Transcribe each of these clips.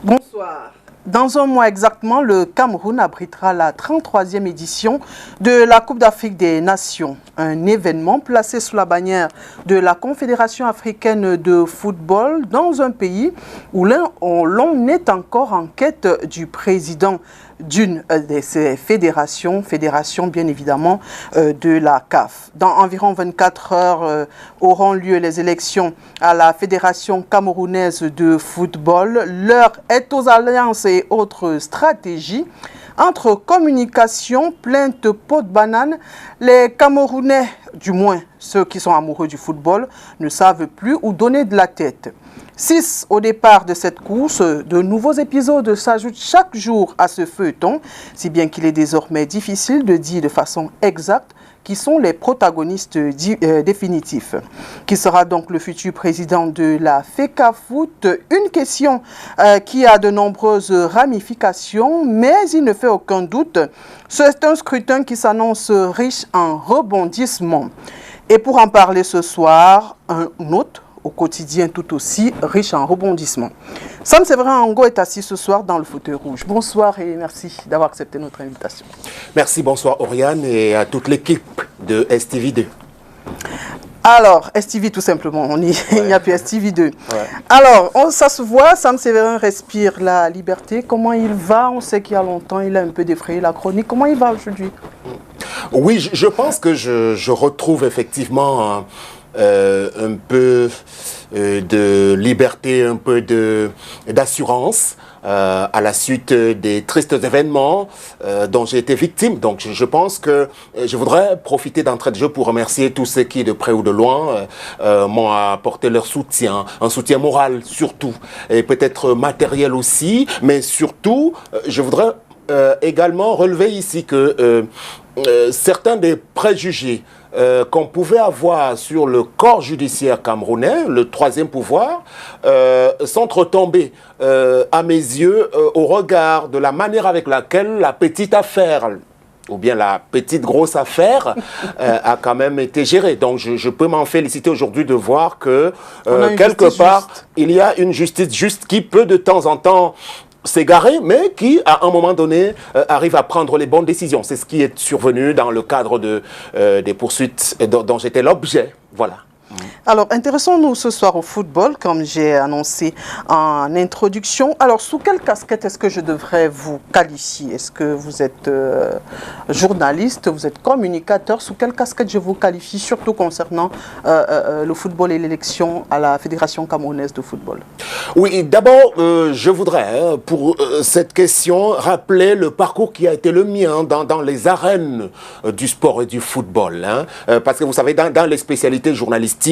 Bonsoir. Dans un mois exactement, le Cameroun abritera la 33e édition de la Coupe d'Afrique des Nations, un événement placé sous la bannière de la Confédération africaine de football dans un pays où l'on est encore en quête du président d'une de ces fédérations bien évidemment de la CAF. Dans environ 24 heures auront lieu les élections à la Fédération camerounaise de football. L'heure est aux alliances et autres stratégies. Entre communication, plainte, peau de banane, les Camerounais, du moins ceux qui sont amoureux du football, ne savent plus où donner de la tête. 6 au départ de cette course, de nouveaux épisodes s'ajoutent chaque jour à ce feuilleton, si bien qu'il est désormais difficile de dire de façon exacte qui sont les protagonistes définitifs. Qui sera donc le futur président de la FECAFOOT? Une question qui a de nombreuses ramifications, mais il ne fait aucun doute. C'est un scrutin qui s'annonce riche en rebondissements. Et pour en parler ce soir, un autre au quotidien tout aussi riche en rebondissements. Sam Séverin Ango est assis ce soir dans le fauteuil rouge. Bonsoir et merci d'avoir accepté notre invitation. Merci, bonsoir Oriane et à toute l'équipe de STV2. Alors, STV tout simplement, il n'y a plus STV2. Ouais. Alors, ça se voit, Sam Séverin respire la liberté. Comment il va? On sait qu'il y a longtemps, il a un peu défrayé la chronique. Comment il va aujourd'hui? Oui, je pense que je retrouve effectivement un peu de liberté, un peu d'assurance à la suite des tristes événements dont j'ai été victime. Donc je pense que je voudrais profiter d'entrée de jeu pour remercier tous ceux qui, de près ou de loin, m'ont apporté leur soutien, un soutien moral surtout, et peut-être matériel aussi, mais surtout, je voudrais également relever ici que certains des préjugés qu'on pouvait avoir sur le corps judiciaire camerounais, le troisième pouvoir, sont retombés à mes yeux au regard de la manière avec laquelle la petite affaire, ou bien la petite grosse affaire, a quand même été gérée. Donc je peux m'en féliciter aujourd'hui de voir que quelque part, il y a une justice juste qui peut de temps en temps s'égarer, mais qui, à un moment donné, arrive à prendre les bonnes décisions. C'est ce qui est survenu dans le cadre des poursuites dont j'étais l'objet. Voilà. Alors, intéressons-nous ce soir au football, comme j'ai annoncé en introduction. Alors, sous quelle casquette est-ce que je devrais vous qualifier? Est-ce que vous êtes journaliste, vous êtes communicateur? Sous quelle casquette je vous qualifie, surtout concernant le football et l'élection à la Fédération camerounaise de football? Oui, d'abord, je voudrais, pour cette question, rappeler le parcours qui a été le mien dans les arènes du sport et du football. Parce que vous savez, dans les spécialités journalistiques,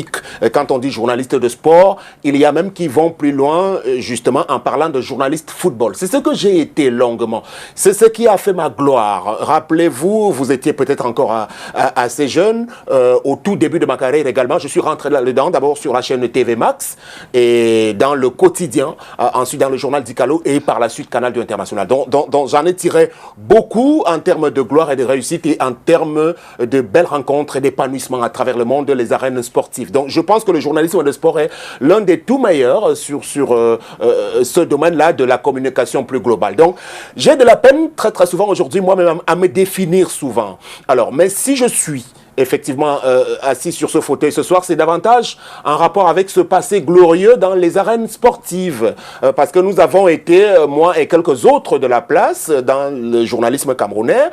quand on dit journaliste de sport, il y a même qui vont plus loin, justement, en parlant de journaliste football. C'est ce que j'ai été longuement. C'est ce qui a fait ma gloire. Rappelez-vous, vous étiez peut-être encore assez jeune, au tout début de ma carrière également. Je suis rentré là-dedans, d'abord sur la chaîne TV Max, et dans le quotidien, ensuite dans le journal d'Icalo, et par la suite Canal 2 International. Donc j'en ai tiré beaucoup en termes de gloire et de réussite, et en termes de belles rencontres et d'épanouissement à travers le monde, les arènes sportives. Donc je pense que le journalisme de sport est l'un des tout meilleurs sur ce domaine-là de la communication plus globale. Donc j'ai de la peine très très souvent aujourd'hui moi-même à me définir souvent. Alors, mais si je suis effectivement assis sur ce fauteuil ce soir, c'est davantage en rapport avec ce passé glorieux dans les arènes sportives. Parce que nous avons été, moi et quelques autres de la place, dans le journalisme camerounais,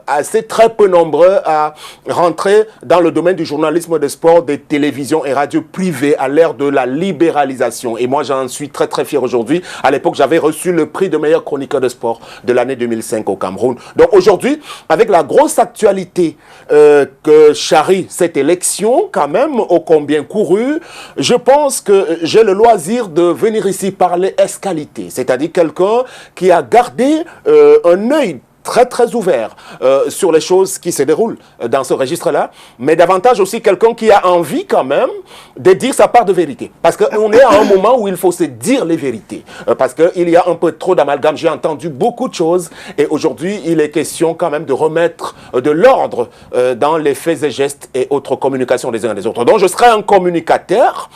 assez très peu nombreux à rentrer dans le domaine du journalisme de sport, des télévisions et radios privées à l'ère de la libéralisation. Et moi, j'en suis très très fier aujourd'hui. À l'époque, j'avais reçu le prix de meilleur chroniqueur de sport de l'année 2005 au Cameroun. Donc aujourd'hui, avec la grosse actualité que charrie cette élection, quand même, ô combien courue, je pense que j'ai le loisir de venir ici parler escalité, c'est-à-dire quelqu'un qui a gardé un œil très très ouvert sur les choses qui se déroulent dans ce registre-là, mais davantage aussi quelqu'un qui a envie quand même de dire sa part de vérité. Parce qu'on est à un moment où il faut se dire les vérités. Parce qu'il y a un peu trop d'amalgame. J'ai entendu beaucoup de choses et aujourd'hui, il est question quand même de remettre de l'ordre dans les faits et gestes et autres communications des uns et des autres. Donc je serai un communicateur,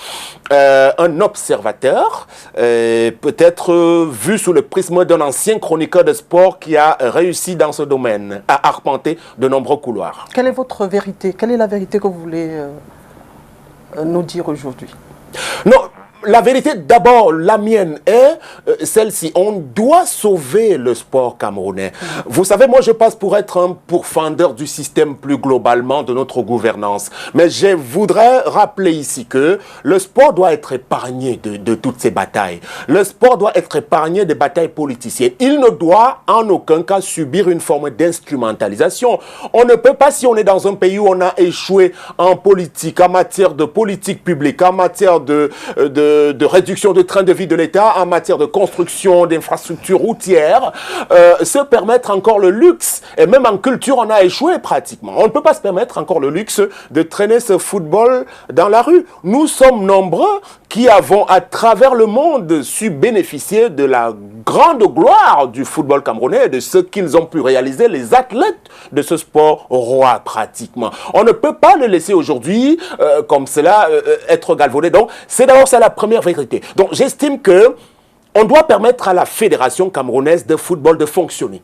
un observateur, peut-être vu sous le prisme d'un ancien chroniqueur de sport qui a réussi dans ce domaine, à arpenter de nombreux couloirs. Quelle est votre vérité? Quelle est la vérité que vous voulez nous dire aujourd'hui? Non, la vérité, d'abord, la mienne est celle-ci. On doit sauver le sport camerounais. Vous savez, moi, je passe pour être un pourfendeur du système plus globalement de notre gouvernance. Mais je voudrais rappeler ici que le sport doit être épargné de toutes ces batailles. Le sport doit être épargné des batailles politiciennes. Il ne doit en aucun cas subir une forme d'instrumentalisation. On ne peut pas, si on est dans un pays où on a échoué en politique, en matière de politique publique, en matière de réduction de train de vie de l'État, en matière de construction d'infrastructures routières, se permettre encore le luxe, et même en culture on a échoué pratiquement. On ne peut pas se permettre encore le luxe de traîner ce football dans la rue. Nous sommes nombreux qui avons à travers le monde su bénéficier de la grande gloire du football camerounais et de ce qu'ils ont pu réaliser, les athlètes de ce sport roi pratiquement. On ne peut pas le laisser aujourd'hui comme cela être galvaudé. Donc c'est d'abord ça la première vérité. Donc j'estime que on doit permettre à la Fédération camerounaise de football de fonctionner.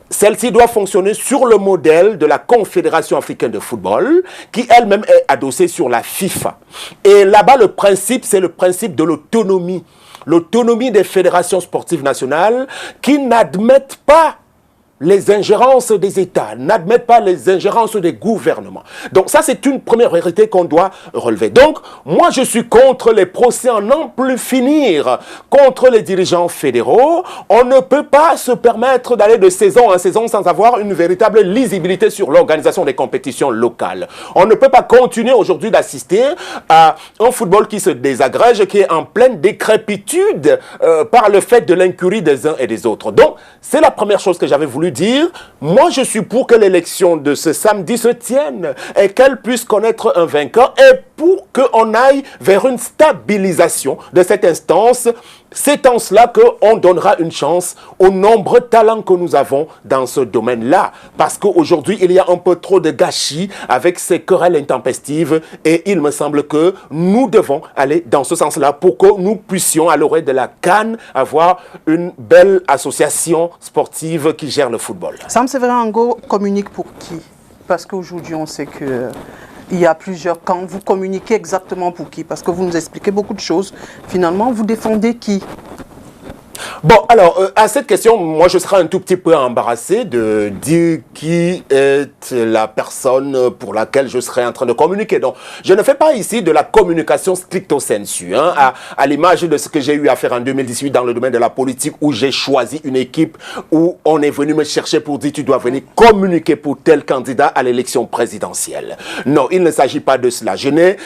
Celle-ci doit fonctionner sur le modèle de la Confédération africaine de football, qui elle-même est adossée sur la FIFA. Et là-bas, le principe, c'est le principe de l'autonomie. L'autonomie des fédérations sportives nationales qui n'admettent pas les ingérences des États, n'admettent pas les ingérences des gouvernements. Donc ça, c'est une première vérité qu'on doit relever. Donc, moi, je suis contre les procès en n'en plus finir, contre les dirigeants fédéraux. On ne peut pas se permettre d'aller de saison en saison sans avoir une véritable lisibilité sur l'organisation des compétitions locales. On ne peut pas continuer aujourd'hui d'assister à un football qui se désagrège, qui est en pleine décrépitude par le fait de l'incurie des uns et des autres. Donc, c'est la première chose que j'avais voulu dire. Moi, je suis pour que l'élection de ce samedi se tienne et qu'elle puisse connaître un vainqueur et pour qu'on aille vers une stabilisation de cette instance. C'est en cela qu'on donnera une chance aux nombreux talents que nous avons dans ce domaine-là. Parce qu'aujourd'hui, il y a un peu trop de gâchis avec ces querelles intempestives et il me semble que nous devons aller dans ce sens-là pour que nous puissions, à l'orée de la CAN, avoir une belle association sportive qui gère le football. Sam Sévérin Ango communique pour qui? Parce qu'aujourd'hui, on sait que il y a plusieurs camps. Vous communiquez exactement pour qui? Parce que vous nous expliquez beaucoup de choses. Finalement, vous défendez qui? Bon, alors, à cette question, moi, je serais un tout petit peu embarrassé de dire qui est la personne pour laquelle je serais en train de communiquer. Donc, je ne fais pas ici de la communication stricto sensu, hein, à l'image de ce que j'ai eu à faire en 2018 dans le domaine de la politique, où j'ai choisi une équipe où on est venu me chercher pour dire tu dois venir communiquer pour tel candidat à l'élection présidentielle. Non, il ne s'agit pas de cela. Je n'ai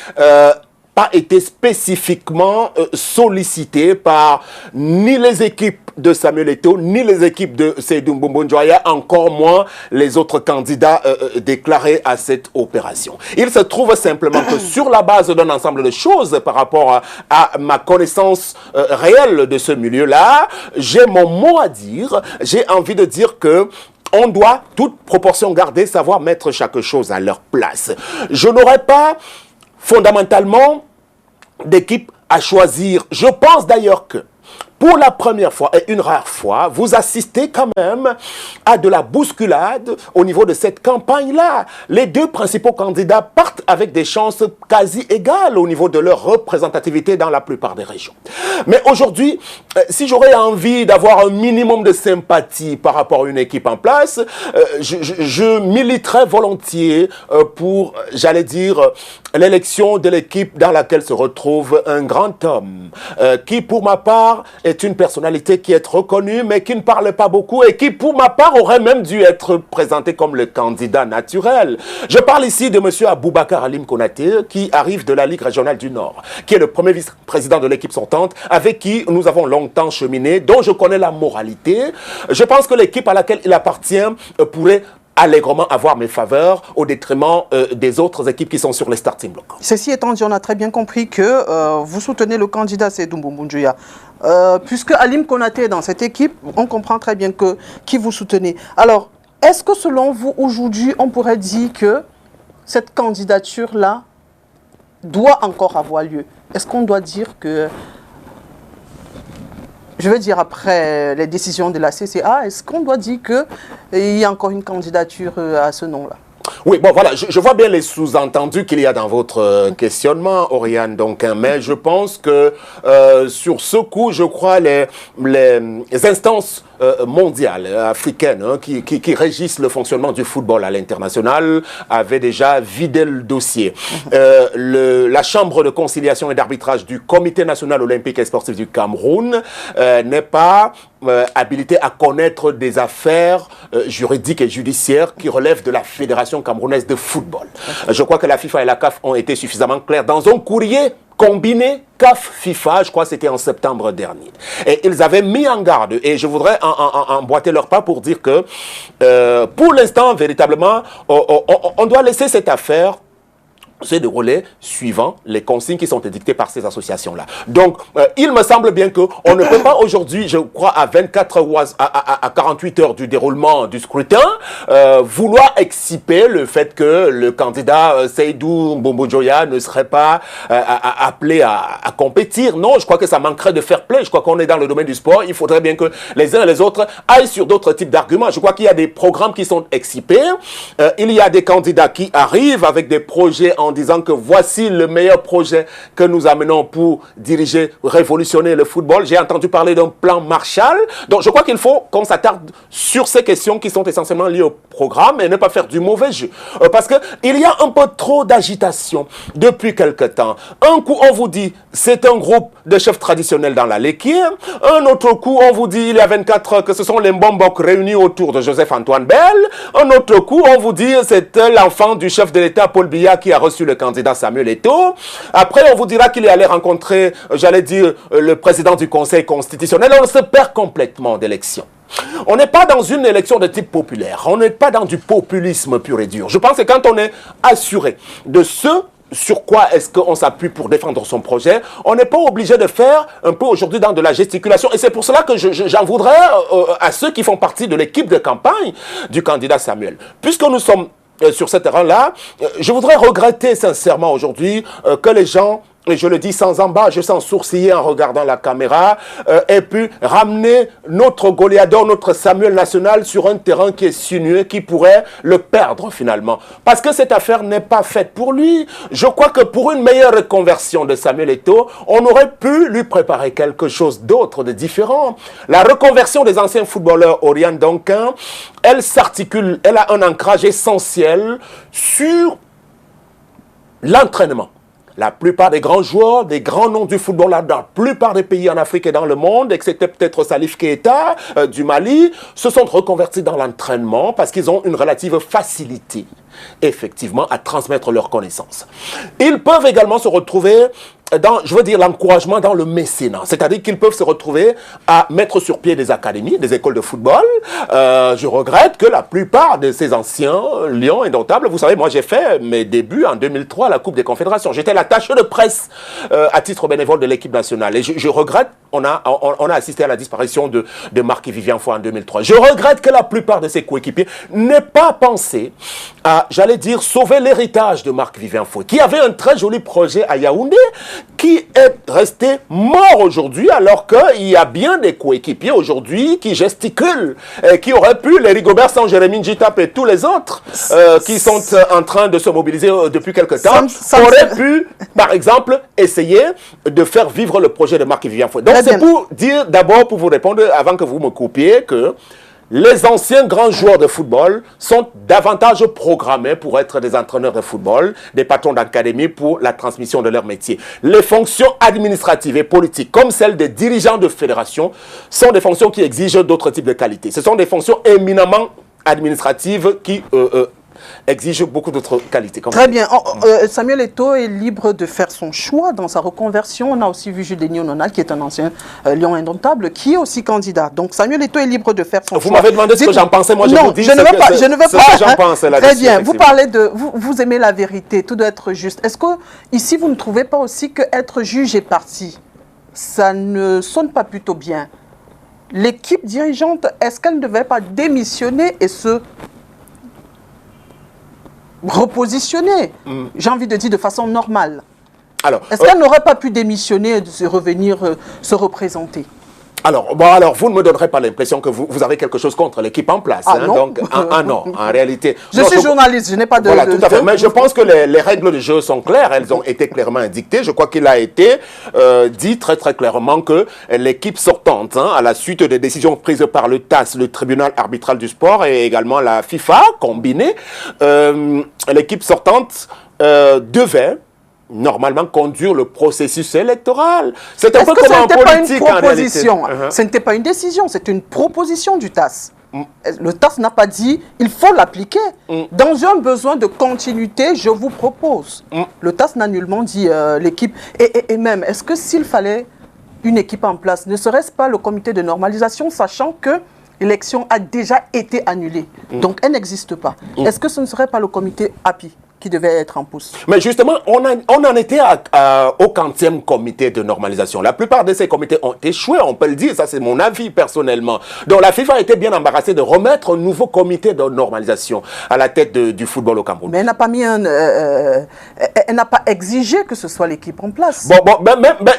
pas été spécifiquement sollicité par ni les équipes de Samuel Eto'o, ni les équipes de Seydou Mbombo Njoya, encore moins les autres candidats déclarés à cette opération. Il se trouve simplement que sur la base d'un ensemble de choses par rapport à ma connaissance réelle de ce milieu-là, j'ai mon mot à dire. J'ai envie de dire que on doit, toute proportion gardée, savoir mettre chaque chose à leur place. Je n'aurais pas fondamentalement d'équipe à choisir. Je pense d'ailleurs que pour la première fois et une rare fois, vous assistez quand même à de la bousculade au niveau de cette campagne-là. Les deux principaux candidats partent avec des chances quasi égales au niveau de leur représentativité dans la plupart des régions. Mais aujourd'hui, si j'aurais envie d'avoir un minimum de sympathie par rapport à une équipe en place, je militerais volontiers pour, j'allais dire, l'élection de l'équipe dans laquelle se retrouve un grand homme, qui pour ma part est une personnalité qui est reconnue, mais qui ne parle pas beaucoup et qui pour ma part aurait même dû être présenté comme le candidat naturel. Je parle ici de M. Aboubacar Halim Konaté, qui arrive de la Ligue régionale du Nord, qui est le premier vice-président de l'équipe sortante, avec qui nous avons longtemps cheminé, dont je connais la moralité. Je pense que l'équipe à laquelle il appartient pourrait allègrement avoir mes faveurs au détriment des autres équipes qui sont sur les starting blocks. Ceci étant dit, on a très bien compris que vous soutenez le candidat Seydou Mboumboundjouya. Puisque Halim Konaté est dans cette équipe, on comprend très bien qui vous soutenez. Alors, est-ce que selon vous, aujourd'hui, on pourrait dire que cette candidature-là doit encore avoir lieu? Est-ce qu'on doit dire que, je veux dire après les décisions de la CCA, est-ce qu'on doit dire qu'il y a encore une candidature à ce nom-là? Oui, bon voilà, je vois bien les sous-entendus qu'il y a dans votre questionnement, Oriane, donc, hein, mais je pense que sur ce coup, je crois les instances mondiales, africaines, hein, qui régissent le fonctionnement du football à l'international, avaient déjà vidé le dossier. La Chambre de conciliation et d'arbitrage du Comité national olympique et sportif du Cameroun n'est pas habilité à connaître des affaires juridiques et judiciaires qui relèvent de la Fédération camerounaise de football. Je crois que la FIFA et la CAF ont été suffisamment clairs dans un courrier combiné CAF-FIFA, je crois que c'était en septembre dernier. Et ils avaient mis en garde, et je voudrais emboîter leur pas pour dire que pour l'instant, véritablement, on doit laisser cette affaire se dérouler suivant les consignes qui sont édictées par ces associations-là. Donc, il me semble bien qu'on ne peut pas aujourd'hui, je crois, à 24 ou à 48 heures du déroulement du scrutin, vouloir exciper le fait que le candidat Seydou Mboumboundjouya ne serait pas appelé à compétir. Non, je crois que ça manquerait de fair play. Je crois qu'on est dans le domaine du sport. Il faudrait bien que les uns et les autres aillent sur d'autres types d'arguments. Je crois qu'il y a des programmes qui sont excipés. Il y a des candidats qui arrivent avec des projets en disant que voici le meilleur projet que nous amenons pour diriger, révolutionner le football. J'ai entendu parler d'un plan Marshall. Donc, je crois qu'il faut qu'on s'attarde sur ces questions qui sont essentiellement liées au programme et ne pas faire du mauvais jeu. Parce qu'il y a un peu trop d'agitation depuis quelque temps. Un coup, on vous dit, c'est un groupe de chefs traditionnels dans la Léquire. Un autre coup, on vous dit, il y a 24 heures, que ce sont les Mbombok réunis autour de Joseph-Antoine Bell. Un autre coup, on vous dit, c'est l'enfant du chef de l'État, Paul Biya, qui a reçu le candidat Samuel Eto'o. Après, on vous dira qu'il est allé rencontrer, j'allais dire, le président du Conseil constitutionnel. On se perd complètement d'élection. On n'est pas dans une élection de type populaire. On n'est pas dans du populisme pur et dur. Je pense que quand on est assuré de ce sur quoi est-ce qu'on s'appuie pour défendre son projet, on n'est pas obligé de faire un peu aujourd'hui dans de la gesticulation. Et c'est pour cela que j'en voudrais à ceux qui font partie de l'équipe de campagne du candidat Samuel. Puisque nous sommes sur ce terrain-là, je voudrais regretter sincèrement aujourd'hui que les gens, et je le dis sans embâche, sans sourciller en regardant la caméra, aient pu ramener notre Goliador, notre Samuel national sur un terrain qui est sinueux, qui pourrait le perdre finalement. Parce que cette affaire n'est pas faite pour lui. Je crois que pour une meilleure reconversion de Samuel Eto'o, on aurait pu lui préparer quelque chose d'autre, de différent. La reconversion des anciens footballeurs Oriane Duncan, elle s'articule, elle a un ancrage essentiel sur l'entraînement. La plupart des grands joueurs, des grands noms du football dans la plupart des pays en Afrique et dans le monde, excepté peut-être Salif Keita du Mali, se sont reconvertis dans l'entraînement parce qu'ils ont une relative facilité, effectivement, à transmettre leurs connaissances. Ils peuvent également se retrouver dans, je veux dire, l'encouragement dans le mécénat. C'est-à-dire qu'ils peuvent se retrouver à mettre sur pied des académies, des écoles de football. Je regrette que la plupart de ces anciens lions indomptables, vous savez, moi j'ai fait mes débuts en 2003 à la Coupe des Confédérations. J'étais l'attaché de presse à titre bénévole de l'équipe nationale. Et je regrette, on a assisté à la disparition de Marc-Vivien Foy en 2003. Je regrette que la plupart de ses coéquipiers n'aient pas pensé à, j'allais dire, sauver l'héritage de Marc-Vivien Foy, qui avait un très joli projet à Yaoundé, qui est resté mort aujourd'hui, alors qu'il y a bien des coéquipiers aujourd'hui qui gesticulent, qui auraient pu, les Rigobert sans Jérémy Njitap et tous les autres, qui sont en train de se mobiliser depuis quelque temps, auraient pu, par exemple, essayer de faire vivre le projet de Marc-Vivien Foy. Donc c'est pour dire, d'abord, pour vous répondre, avant que vous me coupiez, que les anciens grands joueurs de football sont davantage programmés pour être des entraîneurs de football, des patrons d'académie pour la transmission de leur métier. Les fonctions administratives et politiques, comme celles des dirigeants de fédération, sont des fonctions qui exigent d'autres types de qualités. Ce sont des fonctions éminemment administratives qui exige beaucoup d'autres qualités. Très bien. Samuel Eto'o est libre de faire son choix dans sa reconversion. On a aussi vu Jules-Denis Onona, qui est un ancien lion indomptable, qui est aussi candidat. Donc Samuel Eto'o est libre de faire son choix. Vous m'avez demandé ce que j'en pensais. Moi, je vous dis je ne veux pas. J'en pense là-dessus. Très bien. Vous parlez de... Vous aimez la vérité. Tout doit être juste. Est-ce que, ici, vous ne trouvez pas aussi qu'être juge et parti, ça ne sonne pas plutôt bien? L'équipe dirigeante, est-ce qu'elle ne devait pas démissionner et se repositionner, j'ai envie de dire de façon normale? Est-ce qu'elle n'aurait pas pu démissionner et de revenir se représenter? Alors, vous ne me donnerez pas l'impression que vous avez quelque chose contre l'équipe en place. Ah, non. Donc, non, en réalité... Je suis journaliste, je n'ai pas de... Voilà, tout à fait. Mais je pense que les règles du jeu sont claires. Elles ont été clairement indiquées. Je crois qu'il a été dit très, très clairement que l'équipe sortante, à la suite des décisions prises par le TAS, le tribunal arbitral du sport, et également la FIFA, combinée, l'équipe sortante devait normalement conduire le processus électoral. C'est un peu comme en politique en réalité. Ce n'était pas une décision, c'était une proposition du TAS. Le TAS n'a pas dit il faut l'appliquer. Dans un besoin de continuité, je vous propose. Le TAS n'a nullement dit l'équipe. Et même, est-ce que s'il fallait une équipe en place, ne serait-ce pas le comité de normalisation, sachant que l'élection a déjà été annulée, donc elle n'existe pas. Est-ce que ce ne serait pas le comité API qui devait être en pouce? Mais justement, on en était au 40e comité de normalisation. La plupart de ces comités ont échoué, on peut le dire, ça c'est mon avis personnellement. Donc la FIFA a été bien embarrassée de remettre un nouveau comité de normalisation à la tête du football au Cameroun. Mais elle n'a pas mis elle n'a pas exigé que ce soit l'équipe en place.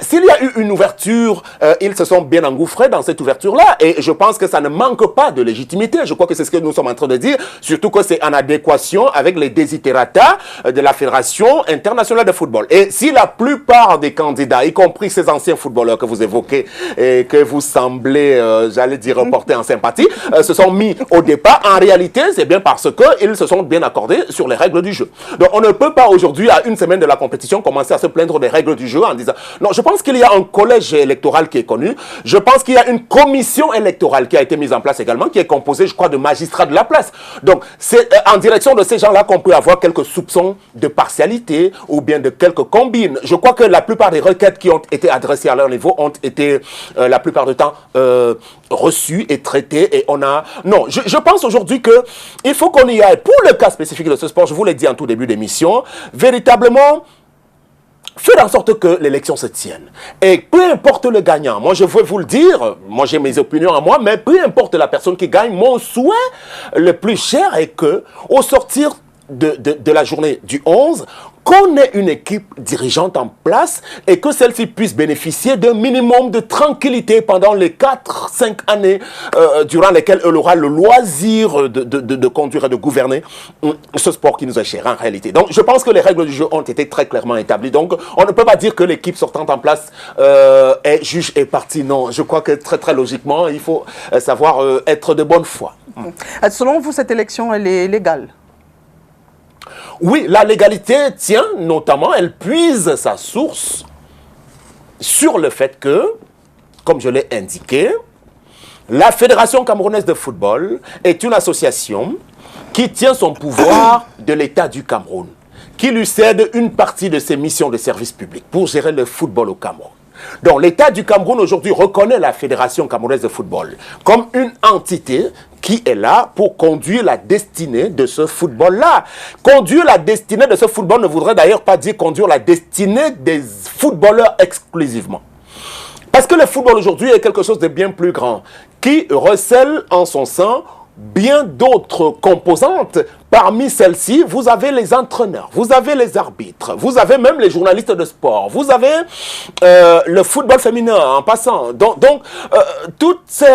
S'il y a eu une ouverture, ils se sont bien engouffrés dans cette ouverture-là, et je pense que ça ne manque pas de légitimité. Je crois que c'est ce que nous sommes en train de dire, surtout que c'est en adéquation avec les desiderata de la Fédération internationale de football. Et si la plupart des candidats, y compris ces anciens footballeurs que vous évoquez et que vous semblez, j'allais dire, reporter en sympathie, se sont mis au départ, en réalité, c'est bien parce qu'ils se sont bien accordés sur les règles du jeu. Donc on ne peut pas aujourd'hui, à une semaine de la compétition, commencer à se plaindre des règles du jeu en disant... Non, je pense qu'il y a un collège électoral qui est connu. Je pense qu'il y a une commission électorale qui a été mise en place également, qui est composée, je crois, de magistrats de la place. Donc c'est en direction de ces gens-là qu'on peut avoir quelques soupçons de partialité ou bien de quelques combines. Je crois que la plupart des requêtes qui ont été adressées à leur niveau ont été la plupart du temps reçues et traitées, et on a... Non, je pense aujourd'hui qu'il faut qu'on y aille. Pour le cas spécifique de ce sport, je vous l'ai dit en tout début d'émission, véritablement faire en sorte que l'élection se tienne. Et peu importe le gagnant, moi je veux vous le dire, moi j'ai mes opinions à moi, mais peu importe la personne qui gagne, mon souhait le plus cher est que, au sortir de la journée du 11, qu'on ait une équipe dirigeante en place et que celle-ci puisse bénéficier d'un minimum de tranquillité pendant les 4-5 années durant lesquelles elle aura le loisir de conduire et de gouverner ce sport qui nous est cher en réalité. Donc je pense que les règles du jeu ont été très clairement établies. Donc on ne peut pas dire que l'équipe sortante en place est juge et partie. Non, je crois que très très logiquement, il faut savoir être de bonne foi. Selon vous, cette élection, elle est légale? Oui, la légalité tient notamment, elle puise sa source sur le fait que, comme je l'ai indiqué, la Fédération camerounaise de football est une association qui tient son pouvoir de l'État du Cameroun, qui lui cède une partie de ses missions de service public pour gérer le football au Cameroun. Donc l'État du Cameroun aujourd'hui reconnaît la Fédération camerounaise de football comme une entité qui est là pour conduire la destinée de ce football-là. Conduire la destinée de ce football ne voudrait d'ailleurs pas dire conduire la destinée des footballeurs exclusivement. Parce que le football aujourd'hui est quelque chose de bien plus grand, qui recèle en son sein bien d'autres composantes. Parmi celles-ci, vous avez les entraîneurs, vous avez les arbitres, vous avez même les journalistes de sport, vous avez le football féminin en passant. Donc toutes ces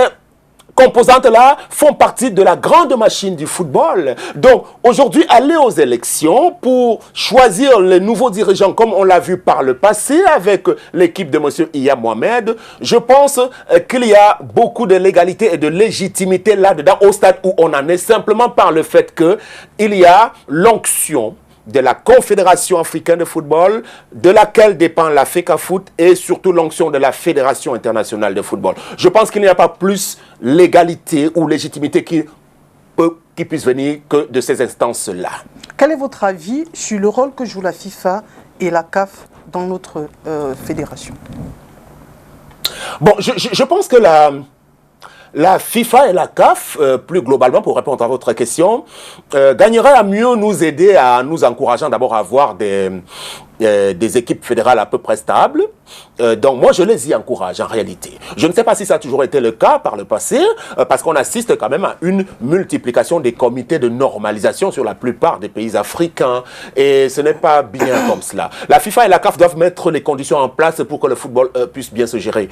composantes-là font partie de la grande machine du football. Donc, aujourd'hui, aller aux élections pour choisir les nouveaux dirigeants, comme on l'a vu par le passé avec l'équipe de M. Iya Mohamed, je pense qu'il y a beaucoup de légalité et de légitimité là-dedans, au stade où on en est, simplement par le fait qu'il y a l'onction de la Confédération africaine de football, de laquelle dépend la FECAFOOT et surtout l'onction de la Fédération internationale de football. Je pense qu'il n'y a pas plus légalité ou légitimité qui puisse venir que de ces instances-là. Quel est votre avis sur le rôle que joue la FIFA et la CAF dans notre fédération? Bon, je pense que la FIFA et la CAF, plus globalement, pour répondre à votre question, gagneraient à mieux nous aider, à nous encourageant d'abord à avoir des équipes fédérales à peu près stables. Donc moi, je les y encourage en réalité. Je ne sais pas si ça a toujours été le cas par le passé, parce qu'on assiste quand même à une multiplication des comités de normalisation sur la plupart des pays africains. Et ce n'est pas bien comme cela. La FIFA et la CAF doivent mettre les conditions en place pour que le football puisse bien se gérer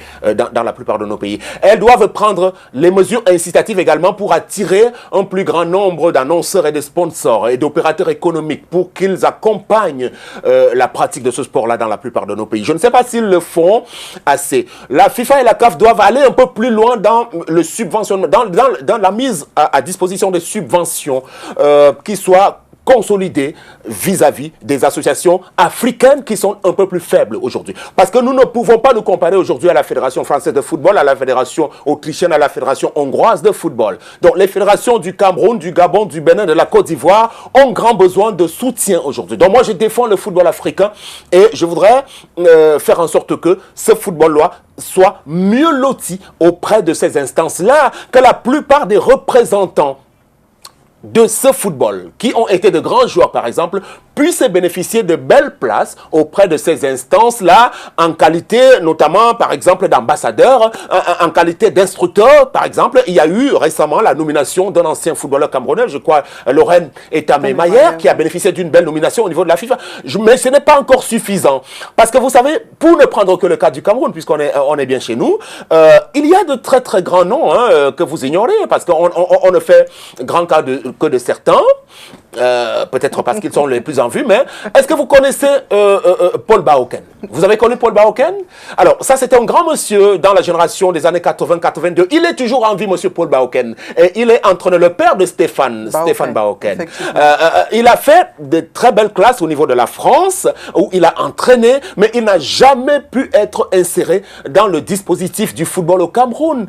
dans la plupart de nos pays. Elles doivent prendre les mesures incitatives également pour attirer un plus grand nombre d'annonceurs et de sponsors et d'opérateurs économiques pour qu'ils accompagnent la pratique de ce sport-là dans la plupart de nos pays. Je ne sais pas s'ils le font assez. La FIFA et la CAF doivent aller un peu plus loin dans le subventionnement, dans la mise à disposition de subventions qui soient consolidées vis-à-vis des associations africaines qui sont un peu plus faibles aujourd'hui. Parce que nous ne pouvons pas nous comparer aujourd'hui à la Fédération française de football, à la Fédération autrichienne, à la Fédération hongroise de football. Donc les fédérations du Cameroun, du Gabon, du Bénin, de la Côte d'Ivoire ont grand besoin de soutien aujourd'hui. Donc moi je défends le football africain et je voudrais faire en sorte que ce football-là soit mieux loti auprès de ces instances-là, que la plupart des représentants de ce football, qui ont été de grands joueurs par exemple, puissent bénéficier de belles places auprès de ces instances-là, en qualité notamment par exemple d'ambassadeurs, en qualité d'instructeurs par exemple. Il y a eu récemment la nomination d'un ancien footballeur camerounais, je crois Lorraine Etame Mayer, qui a bénéficié d'une belle nomination au niveau de la FIFA. Mais ce n'est pas encore suffisant, parce que vous savez, pour ne prendre que le cas du Cameroun, puisqu'on est bien chez nous, il y a de très très grands noms que vous ignorez, parce qu'on ne fait grand cas que de certains, peut-être parce qu'ils sont les plus en vue, mais est-ce que vous connaissez Paul Baoken? Vous avez connu Paul Baoken? Alors, ça c'était un grand monsieur dans la génération des années 80-82. Il est toujours en vie, monsieur Paul Baoken. Et il est entraîneur, le père de Stéphane Baoken. Il a fait de très belles classes au niveau de la France, où il a entraîné, mais il n'a jamais pu être inséré dans le dispositif du football au Cameroun.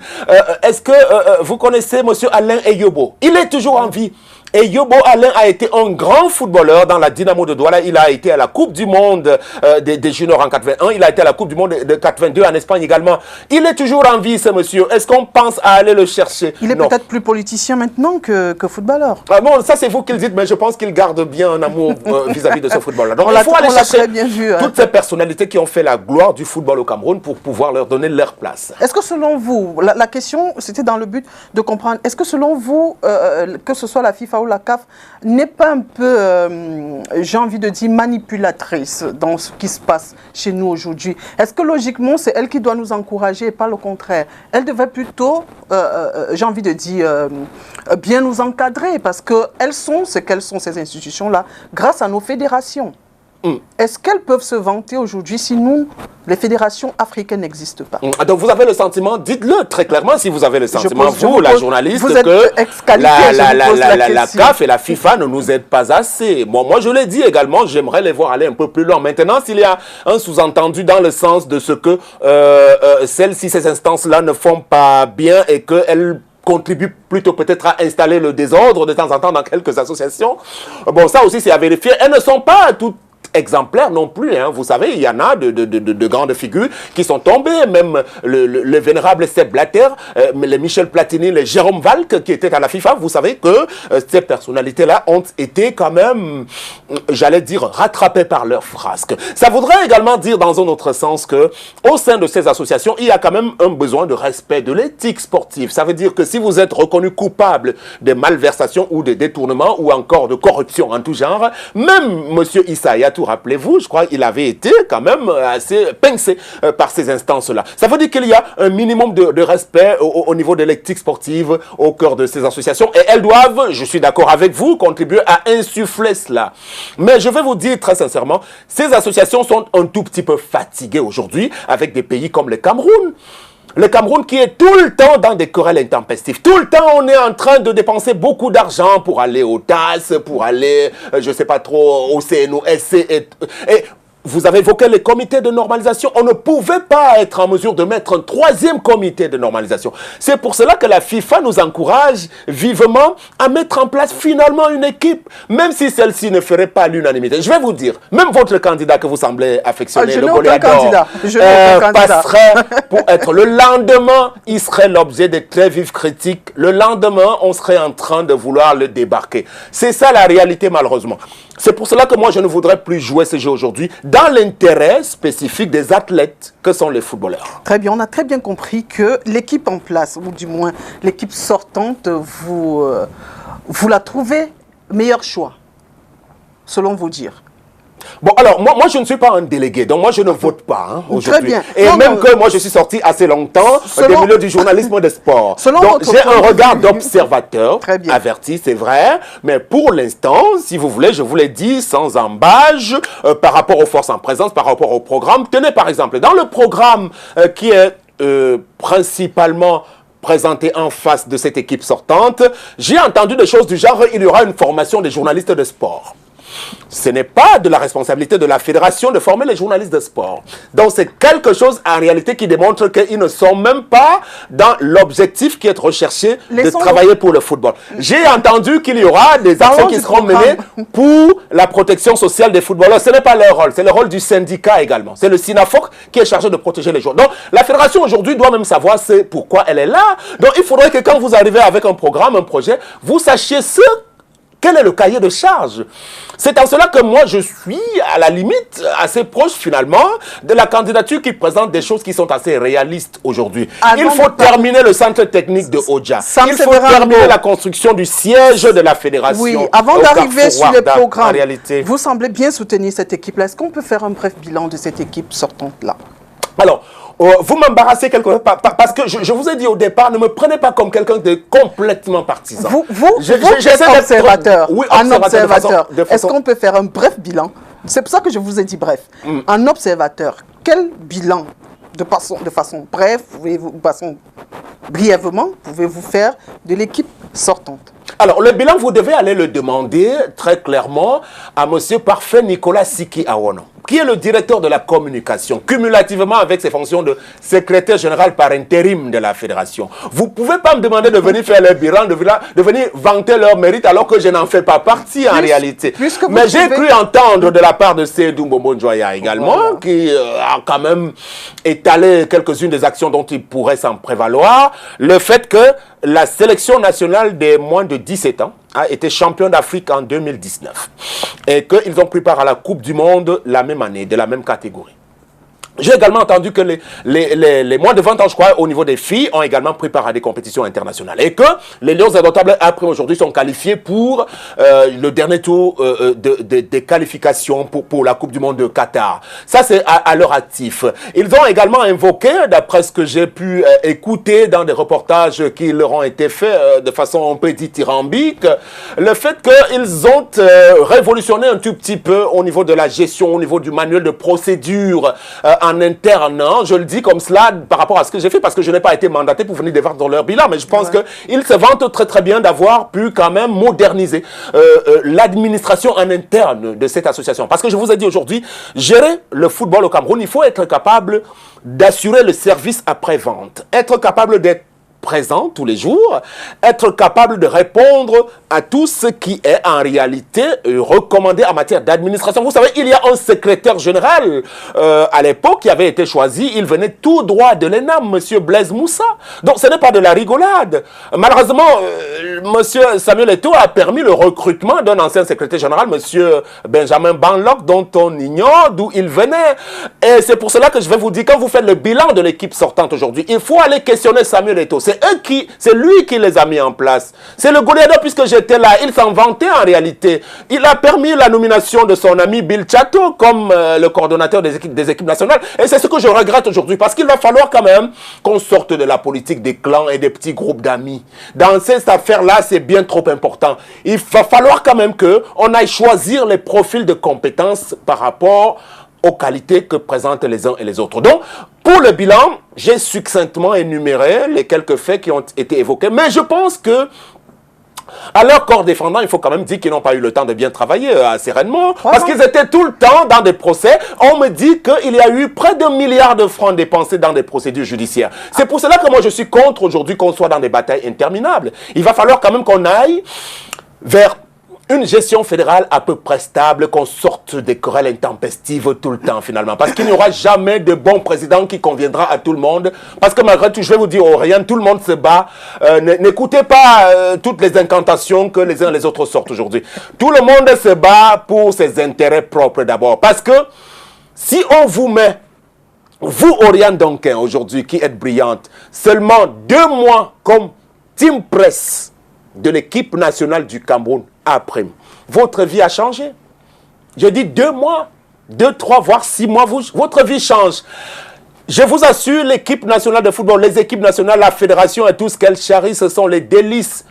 Est-ce que vous connaissez monsieur Alain Eyobo? Il est toujours en vie. Et Yobo Alain a été un grand footballeur dans la Dynamo de Douala. Il a été à la Coupe du Monde des juniors en 81. Il a été à la Coupe du Monde de 82 en Espagne également. Il est toujours en vie, ce monsieur. Est-ce qu'on pense à aller le chercher? Il est peut-être plus politicien maintenant que footballeur. Bon, ça c'est vous qui le dites, mais je pense qu'il garde bien un amour vis-à-vis de ce football-là. Donc il faut aller chercher toutes ces personnalités qui ont fait la gloire du football au Cameroun pour pouvoir leur donner leur place. Est-ce que selon vous, la question c'était dans le but de comprendre, est-ce que selon vous, que ce soit la FIFA ou la CAF, n'est pas un peu, j'ai envie de dire, manipulatrice dans ce qui se passe chez nous aujourd'hui? Est-ce que logiquement, c'est elle qui doit nous encourager et pas le contraire? Elle devait plutôt, j'ai envie de dire, bien nous encadrer, parce qu'elles sont ce qu'elles sont, ces institutions-là, grâce à nos fédérations. Est-ce qu'elles peuvent se vanter aujourd'hui si nous, les fédérations africaines, n'existent pas? Donc vous avez le sentiment, dites-le très clairement si vous avez le sentiment, la journaliste, vous êtes que la CAF et la FIFA ne nous aident pas assez. Bon, moi je l'ai dit également, j'aimerais les voir aller un peu plus loin. Maintenant, s'il y a un sous-entendu dans le sens de ce que celles-ci, ces instances-là ne font pas bien et qu'elles contribuent plutôt peut-être à installer le désordre de temps en temps dans quelques associations, bon, ça aussi c'est à vérifier. Elles ne sont pas toutes exemplaires non plus, hein. Vous savez, il y en a de grandes figures qui sont tombées, même le vénérable Sepp Blatter, les Michel Platini, les Jérôme Valk qui étaient à la FIFA. Vous savez que ces personnalités-là ont été quand même, j'allais dire, rattrapées par leurs frasques. Ça voudrait également dire dans un autre sens que au sein de ces associations, il y a quand même un besoin de respect de l'éthique sportive. Ça veut dire que si vous êtes reconnu coupable de malversation ou de détournement ou encore de corruption en tout genre, même monsieur Issa Yatou Eto'o, rappelez-vous, je crois qu'il avait été quand même assez pincé par ces instances-là. Ça veut dire qu'il y a un minimum de respect au niveau de l'éthique sportive au cœur de ces associations et elles doivent, je suis d'accord avec vous, contribuer à insuffler cela. Mais je vais vous dire très sincèrement, ces associations sont un tout petit peu fatiguées aujourd'hui avec des pays comme le Cameroun. Le Cameroun qui est tout le temps dans des querelles intempestives. Tout le temps, on est en train de dépenser beaucoup d'argent pour aller au TAS, pour aller, je ne sais pas trop, au CNOSC. Et vous avez évoqué les comités de normalisation. On ne pouvait pas être en mesure de mettre un troisième comité de normalisation. C'est pour cela que la FIFA nous encourage vivement à mettre en place finalement une équipe, même si celle-ci ne ferait pas l'unanimité. Je vais vous dire, même votre candidat que vous semblez affectionner, le Goliador, passerait pour être le lendemain, il serait l'objet de très vives critiques. Le lendemain, on serait en train de vouloir le débarquer. C'est ça la réalité malheureusement. C'est pour cela que moi, je ne voudrais plus jouer ce jeu aujourd'hui dans l'intérêt spécifique des athlètes que sont les footballeurs. Très bien, on a très bien compris que l'équipe en place, ou du moins l'équipe sortante, vous la trouvez meilleur choix, selon vous dire. Bon, alors, moi, je ne suis pas un délégué, donc moi, je ne vote pas aujourd'hui. Très bien. Et non, même que moi, je suis sorti assez longtemps des milieux du journalisme de sport. Donc, j'ai un regard d'observateur, averti, c'est vrai, mais pour l'instant, si vous voulez, je vous l'ai dit, sans embâche, par rapport aux forces en présence, par rapport au programme. Tenez, par exemple, dans le programme qui est principalement présenté en face de cette équipe sortante, j'ai entendu des choses du genre, il y aura une formation des journalistes de sport. Ce n'est pas de la responsabilité de la fédération de former les journalistes de sport. Donc c'est quelque chose en réalité qui démontre qu'ils ne sont même pas dans l'objectif qui est recherché de travailler pour le football. J'ai entendu qu'il y aura des actions qui seront menées pour la protection sociale des footballeurs. Ce n'est pas leur rôle, c'est le rôle du syndicat également. C'est le SINAFOC qui est chargé de protéger les joueurs. Donc la fédération aujourd'hui doit même savoir pourquoi elle est là. Donc il faudrait que quand vous arrivez avec un programme, un projet, vous sachiez quel est le cahier de charge. C'est en cela que moi, je suis à la limite assez proche finalement de la candidature qui présente des choses qui sont assez réalistes aujourd'hui. Il faut terminer le centre technique de Oja. Il faut terminer la construction du siège de la fédération. Oui, avant d'arriver sur les programmes, vous semblez bien soutenir cette équipe-là. Est-ce qu'on peut faire un bref bilan de cette équipe sortante-là? Alors, vous m'embarrassez quelque part parce que je vous ai dit au départ, ne me prenez pas comme quelqu'un de complètement partisan. Vous êtes observateur. Oui, un observateur. Est-ce qu'on peut faire un bref bilan? C'est pour ça que je vous ai dit bref. Un observateur, quel bilan, de façon brève, brièvement, pouvez-vous faire de l'équipe sortante? Alors, le bilan, vous devez aller le demander très clairement à M. Parfait Nicolas Siki Awono, qui est le directeur de la communication, cumulativement avec ses fonctions de secrétaire général par intérim de la fédération. Vous ne pouvez pas me demander de venir faire le bilan, de venir vanter leur mérite alors que je n'en fais pas partie en réalité. Mais j'ai cru entendre de la part de Seydou Mbombo Njoya également, qui a quand même étalé quelques-unes des actions dont il pourrait s'en prévaloir, le fait que la sélection nationale des moins de 17 ans a été champion d'Afrique en 2019 et qu'ils ont pris part à la Coupe du Monde la même année, de la même catégorie. J'ai également entendu que les moins de 20 ans, je crois, au niveau des filles, ont également pris part à des compétitions internationales. Et que les Lions indomptables après aujourd'hui sont qualifiés pour le dernier tour des qualifications pour la Coupe du Monde de Qatar. Ça, c'est à leur actif. Ils ont également invoqué, d'après ce que j'ai pu écouter dans des reportages qui leur ont été faits de façon un peu dithyrambique, le fait qu'ils ont révolutionné un tout petit peu au niveau de la gestion, au niveau du manuel de procédure en interne, hein, je le dis comme cela par rapport à ce que j'ai fait parce que je n'ai pas été mandaté pour venir débattre dans leur bilan, mais je pense qu'ils se vantent très très bien d'avoir pu quand même moderniser l'administration en interne de cette association. Parce que je vous ai dit aujourd'hui, gérer le football au Cameroun, il faut être capable d'assurer le service après-vente, être capable d'être présent tous les jours, être capable de répondre à tout ce qui est en réalité recommandé en matière d'administration. Vous savez, il y a un secrétaire général à l'époque qui avait été choisi, il venait tout droit de l'ENAM, M. Blaise Moussa. Donc ce n'est pas de la rigolade. Malheureusement, M. Samuel Eto'o a permis le recrutement d'un ancien secrétaire général, M. Benjamin Banlock, dont on ignore d'où il venait. Et c'est pour cela que je vais vous dire, quand vous faites le bilan de l'équipe sortante aujourd'hui, il faut aller questionner Samuel Eto'o. c'est lui qui les a mis en place. C'est le Goliath, puisque j'étais là, il s'en vantait en réalité. Il a permis la nomination de son ami Bill Chato comme le coordonnateur des équipes nationales. Et c'est ce que je regrette aujourd'hui, parce qu'il va falloir quand même qu'on sorte de la politique des clans et des petits groupes d'amis. Dans cette affaire-là, c'est bien trop important. Il va falloir quand même qu'on aille choisir les profils de compétences par rapport aux qualités que présentent les uns et les autres. Donc, pour le bilan, j'ai succinctement énuméré les quelques faits qui ont été évoqués, mais je pense que à leur corps défendant, il faut quand même dire qu'ils n'ont pas eu le temps de bien travailler sereinement, parce qu'ils étaient tout le temps dans des procès. On me dit qu'il y a eu près de 1 milliard de francs dépensés dans des procédures judiciaires. C'est pour cela que moi je suis contre aujourd'hui qu'on soit dans des batailles interminables. Il va falloir quand même qu'on aille vers une gestion fédérale à peu près stable, qu'on sorte des querelles intempestives tout le temps finalement. Parce qu'il n'y aura jamais de bon président qui conviendra à tout le monde. Parce que malgré tout, je vais vous dire, rien, tout le monde se bat. N'écoutez pas toutes les incantations que les uns et les autres sortent aujourd'hui. Tout le monde se bat pour ses intérêts propres d'abord. Parce que si on vous met, vous Oriane Donkin aujourd'hui qui êtes brillante, seulement 2 mois comme team presse de l'équipe nationale du Cameroun après, votre vie a changé. Je dis 2 mois, 2, 3, voire 6 mois, votre vie change. Je vous assure, l'équipe nationale de football, les équipes nationales, la fédération et tout ce qu'elle charrie, ce sont les délices.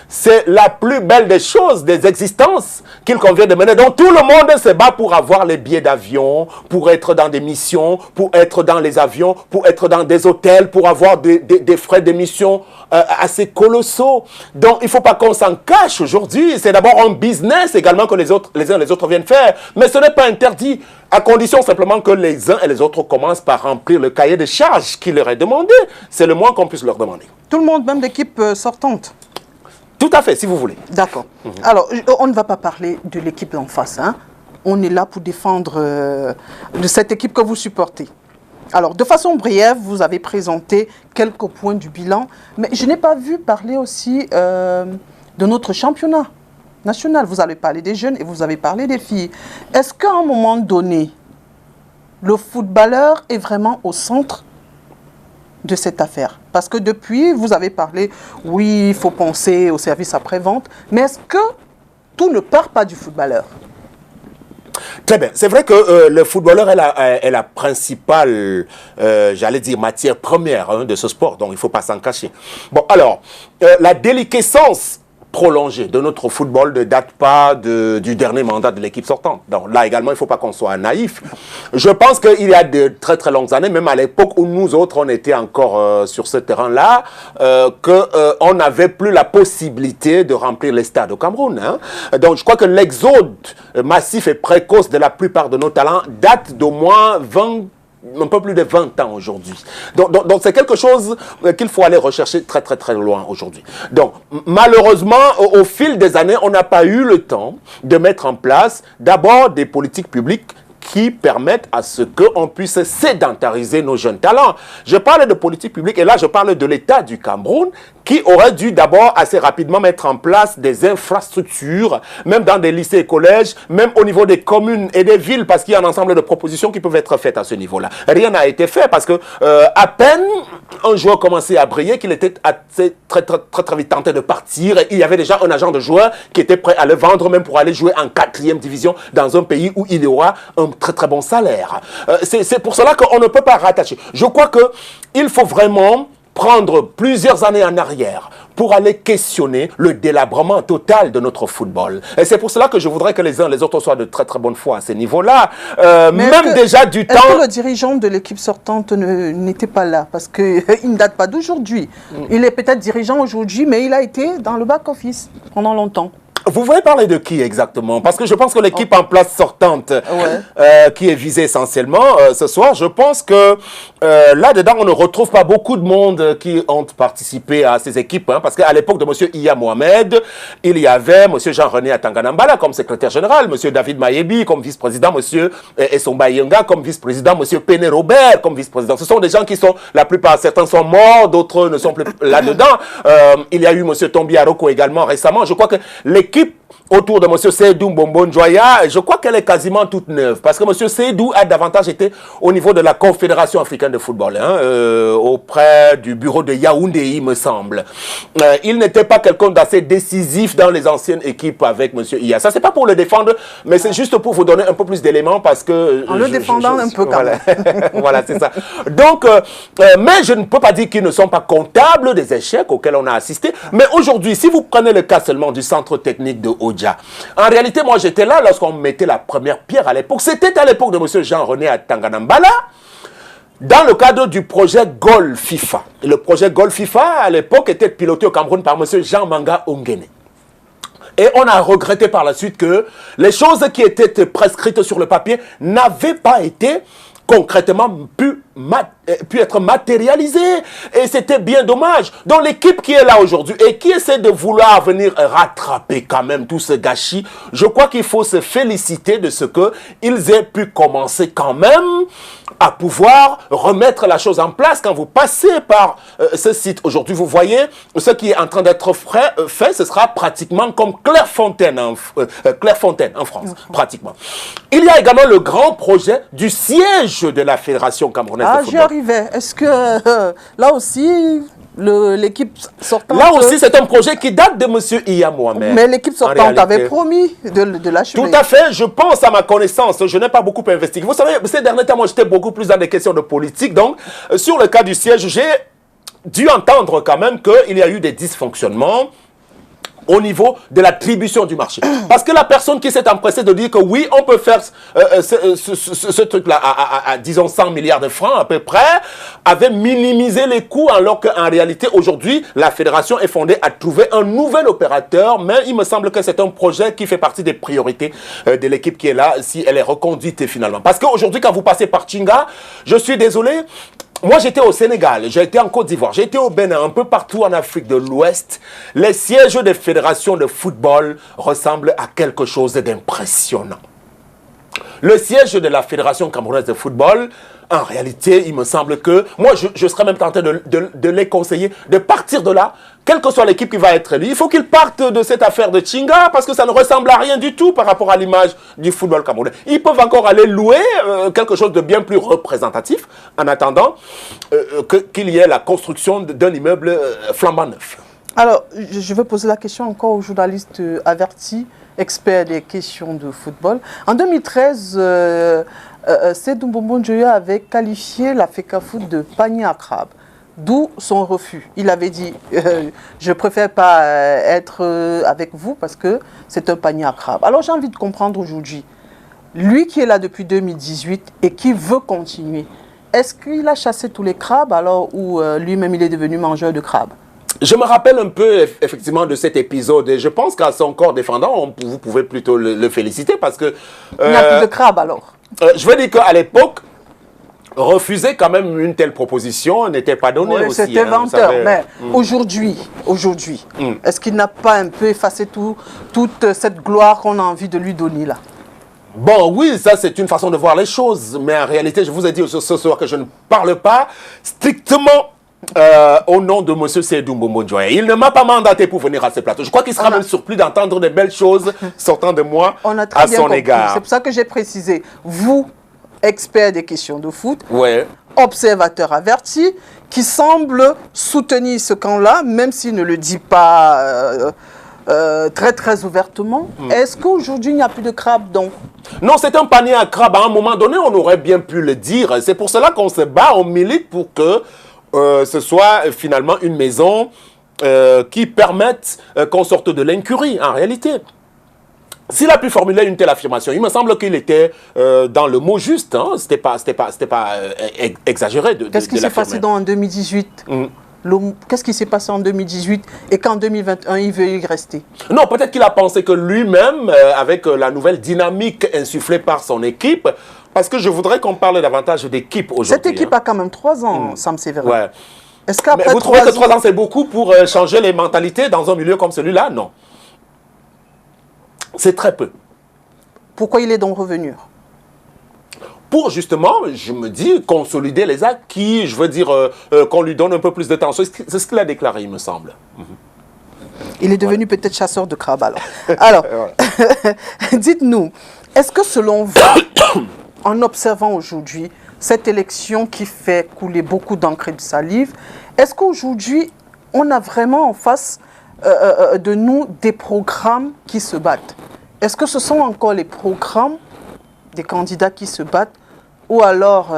C'est la plus belle des choses, des existences qu'il convient de mener. Donc tout le monde se bat pour avoir les billets d'avion, pour être dans des missions, pour être dans les avions, pour être dans des hôtels, pour avoir des frais d'émission assez colossaux. Donc il ne faut pas qu'on s'en cache aujourd'hui. C'est d'abord un business également que les uns et les autres viennent faire. Mais ce n'est pas interdit, à condition simplement que les uns et les autres commencent par remplir le cahier de charges qui leur est demandé. C'est le moins qu'on puisse leur demander. Tout le monde, même l'équipe sortante. Tout à fait, si vous voulez. D'accord. Alors, on ne va pas parler de l'équipe d'en face. Hein. On est là pour défendre de cette équipe que vous supportez. Alors, de façon brève, vous avez présenté quelques points du bilan, mais je n'ai pas vu parler aussi de notre championnat national. Vous avez parlé des jeunes et vous avez parlé des filles. Est-ce qu'à un moment donné, le footballeur est vraiment au centre de cette affaire? Parce que depuis, vous avez parlé, oui, il faut penser au service après-vente, mais est-ce que tout ne part pas du footballeur? Très bien. C'est vrai que le footballeur est la principale, j'allais dire, matière première de ce sport, donc il ne faut pas s'en cacher. Bon, alors, la déliquescence prolongée de notre football ne date pas du dernier mandat de l'équipe sortante. Donc là également, il ne faut pas qu'on soit naïf. Je pense qu'il y a de très très longues années, même à l'époque où nous autres, on était encore sur ce terrain-là, qu'on n'avait plus la possibilité de remplir les stades au Cameroun. Hein. Donc je crois que l'exode massif et précoce de la plupart de nos talents date d'au moins un peu plus de 20 ans aujourd'hui. Donc c'est quelque chose qu'il faut aller rechercher très très très loin aujourd'hui. Donc malheureusement, au fil des années, on n'a pas eu le temps de mettre en place d'abord des politiques publiques qui permettent à ce qu'on puisse sédentariser nos jeunes talents. Je parle de politique publique et là je parle de l'État du Cameroun qui aurait dû d'abord assez rapidement mettre en place des infrastructures, même dans des lycées et collèges, même au niveau des communes et des villes, parce qu'il y a un ensemble de propositions qui peuvent être faites à ce niveau-là. Rien n'a été fait parce que à peine un joueur commençait à briller qu'il était très vite tenté de partir et il y avait déjà un agent de joueur qui était prêt à le vendre même pour aller jouer en 4e division dans un pays où il y aura un très très bon salaire. C'est pour cela qu'on ne peut pas rattacher. Je crois qu'il faut vraiment prendre plusieurs années en arrière pour aller questionner le délabrement total de notre football. Et c'est pour cela que je voudrais que les uns et les autres soient de très très bonne foi à ce niveau-là. Même déjà du temps... Est-ce que le dirigeant de l'équipe sortante n'était pas là? Parce qu'il ne date pas d'aujourd'hui. Il est peut-être dirigeant aujourd'hui, mais il a été dans le back-office pendant longtemps. Vous voulez parler de qui exactement? Parce que je pense que l'équipe en place sortante, qui est visée essentiellement ce soir, je pense que là-dedans, on ne retrouve pas beaucoup de monde qui ont participé à ces équipes. Hein, parce qu'à l'époque de M. Iya Mohamed, il y avait M. Jean-René Atanganambala comme secrétaire général, M. David Mayebi comme vice-président, M. Essomba Yenga comme vice-président, M. Pene Robert comme vice-président. Ce sont des gens qui sont, la plupart, certains sont morts, d'autres ne sont plus là-dedans. Il y a eu M. Tombi Aroko également récemment. Je crois que l'équipe l'équipe autour de M. Seydou Mbombo Njoya, je crois qu'elle est quasiment toute neuve. Parce que M. Seydou a davantage été au niveau de la Confédération africaine de football, auprès du bureau de Yaoundé, il me semble. Il n'était pas quelqu'un d'assez décisif dans les anciennes équipes avec M. Iya. Ça, c'est pas pour le défendre, mais c'est juste pour vous donner un peu plus d'éléments parce que... En le défendant un peu quand même. Voilà, c'est ça. Donc, mais je ne peux pas dire qu'ils ne sont pas comptables des échecs auxquels on a assisté. Mais aujourd'hui, si vous prenez le cas seulement du centre technique de Odja, en réalité, moi, j'étais là lorsqu'on mettait la première pierre à l'époque. C'était à l'époque de M. Jean-René Atanganambala, dans le cadre du projet Goal FIFA. Et le projet Goal FIFA, à l'époque, était piloté au Cameroun par M. Jean-Manga Ongene. Et on a regretté par la suite que les choses qui étaient prescrites sur le papier n'avaient pas été concrètement pu être matérialisé. Et c'était bien dommage. Donc l'équipe qui est là aujourd'hui et qui essaie de vouloir venir rattraper quand même tout ce gâchis, je crois qu'il faut se féliciter de ce qu'ils aient pu commencer quand même à pouvoir remettre la chose en place. Quand vous passez par ce site aujourd'hui, vous voyez ce qui est en train d'être fait, ce sera pratiquement comme Clairefontaine en France, pratiquement. Il y a également le grand projet du siège de la Fédération camerounaise de football. J'y arrivais. Est-ce que là aussi, l'équipe sortante... Là aussi, c'est un projet qui date de M. Iya Mohamed. Mais l'équipe sortante avait promis de l'achever. Tout à fait. Je pense à ma connaissance. Je n'ai pas beaucoup investigué. Vous savez, ces derniers temps, moi, j'étais beaucoup plus dans des questions de politique. Donc, sur le cas du siège, j'ai dû entendre quand même qu'il y a eu des dysfonctionnements au niveau de l'attribution du marché. Parce que la personne qui s'est empressée de dire que oui, on peut faire ce truc-là à, disons, 100 milliards de francs à peu près, avait minimisé les coûts, alors qu'en réalité, aujourd'hui, la fédération est fondée à trouver un nouvel opérateur, mais il me semble que c'est un projet qui fait partie des priorités de l'équipe qui est là, si elle est reconduite finalement. Parce qu'aujourd'hui, quand vous passez par Tchinga, je suis désolé, moi, j'étais au Sénégal, j'ai été en Côte d'Ivoire, j'ai été au Bénin, un peu partout en Afrique de l'Ouest. Les sièges des fédérations de football ressemblent à quelque chose d'impressionnant. Le siège de la Fédération camerounaise de football, en réalité, il me semble que... Moi, je serais même tenté de les conseiller de partir de là, quelle que soit l'équipe qui va être élue. Il faut qu'ils partent de cette affaire de Tchinga parce que ça ne ressemble à rien du tout par rapport à l'image du football camerounais. Ils peuvent encore aller louer quelque chose de bien plus représentatif en attendant qu'il y ait la construction d'un immeuble flambant neuf. Alors, je veux poser la question encore aux journalistes avertis, experts des questions de football. En 2013, Seydou Mbombo Njoya avait qualifié la FECAFOOT de panier à crabe. D'où son refus. Il avait dit, je préfère pas être avec vous parce que c'est un panier à crabe. Alors j'ai envie de comprendre aujourd'hui, lui qui est là depuis 2018 et qui veut continuer, est-ce qu'il a chassé tous les crabes alors ou lui-même il est devenu mangeur de crabes? Je me rappelle un peu effectivement de cet épisode et je pense qu'à son corps défendant, vous pouvez plutôt le féliciter parce que... il n'y a plus de crabes alors. Je veux dire qu'à l'époque, refuser quand même une telle proposition n'était pas donné aussi. C'était venteur, mais aujourd'hui, est-ce qu'il n'a pas un peu effacé toute cette gloire qu'on a envie de lui donner là? Bon, oui, ça c'est une façon de voir les choses, mais en réalité, je vous ai dit ce soir que je ne parle pas strictement au nom de M. Seydou Mbombo Njoya. Il ne m'a pas mandaté pour venir à ce plateau. Je crois qu'il sera même surpris d'entendre de belles choses sortant de moi à son égard. C'est pour ça que j'ai précisé. Vous, expert des questions de foot, ouais, observateur averti, qui semble soutenir ce camp-là, même s'il ne le dit pas très ouvertement. Est-ce qu'aujourd'hui, il n'y a plus de crabes donc? Non, c'est un panier à crabes. À un moment donné, on aurait bien pu le dire. C'est pour cela qu'on se bat, on milite pour que ce soit finalement une maison qui permette qu'on sorte de l'incurie, en réalité. S'il a pu formuler une telle affirmation, il me semble qu'il était dans le mot juste. Hein. C'était pas exagéré. Qu'est-ce qui s'est passé en 2018 Qu'est-ce qui s'est passé en 2018 et qu'en 2021, il veut y rester? Non, peut-être qu'il a pensé que lui-même, avec la nouvelle dynamique insufflée par son équipe, parce que je voudrais qu'on parle davantage d'équipe aujourd'hui. Cette équipe a quand même 3 ans, Sam Sévérin. Ouais. Est-ce qu'après vous trouvez que 3 ans, c'est beaucoup pour changer les mentalités dans un milieu comme celui-là? Non. C'est très peu. Pourquoi il est donc revenu? Pour justement, je me dis, consolider les acquis, je veux dire qu'on lui donne un peu plus de temps. C'est ce qu'il a déclaré, il me semble. Il est devenu peut-être chasseur de crabes alors. Alors, dites-nous, est-ce que selon vous, en observant aujourd'hui cette élection qui fait couler beaucoup d'encre et de salive, est-ce qu'aujourd'hui, on a vraiment en face de nous des programmes qui se battent? Est-ce que ce sont encore les programmes des candidats qui se battent ou alors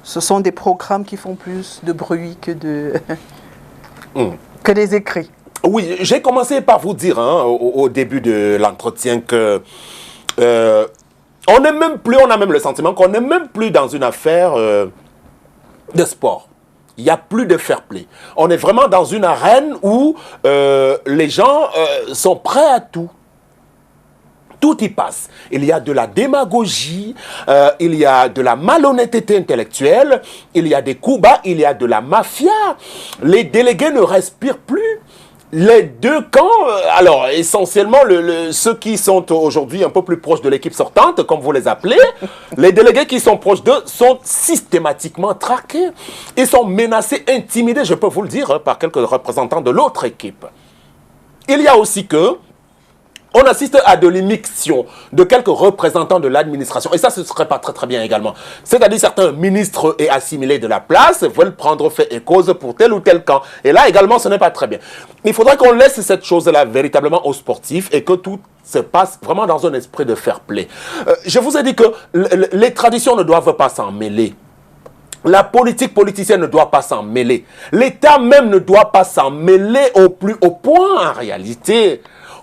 ce sont des programmes qui font plus de bruit que que des écrits? Oui, j'ai commencé par vous dire au début de l'entretien que on n'est même plus, on a même le sentiment qu'on n'est même plus dans une affaire de sport. Il n'y a plus de fair play. On est vraiment dans une arène où les gens sont prêts à tout. Tout y passe. Il y a de la démagogie, il y a de la malhonnêteté intellectuelle, il y a des coups bas, il y a de la mafia. Les délégués ne respirent plus. Les deux camps, alors essentiellement ceux qui sont aujourd'hui un peu plus proches de l'équipe sortante, comme vous les appelez, les délégués qui sont proches d'eux sont systématiquement traqués. Ils sont menacés, intimidés, je peux vous le dire, par quelques représentants de l'autre équipe. Il y a aussi que on assiste à de l'immixtion de quelques représentants de l'administration. Et ça, ce ne serait pas très très bien également. C'est-à-dire certains ministres et assimilés de la place veulent prendre fait et cause pour tel ou tel camp. Et là également, ce n'est pas très bien. Il faudrait qu'on laisse cette chose-là véritablement aux sportifs et que tout se passe vraiment dans un esprit de fair play. Je vous ai dit que les traditions ne doivent pas s'en mêler. La politique politicienne ne doit pas s'en mêler. L'État même ne doit pas s'en mêler au plus haut point en réalité.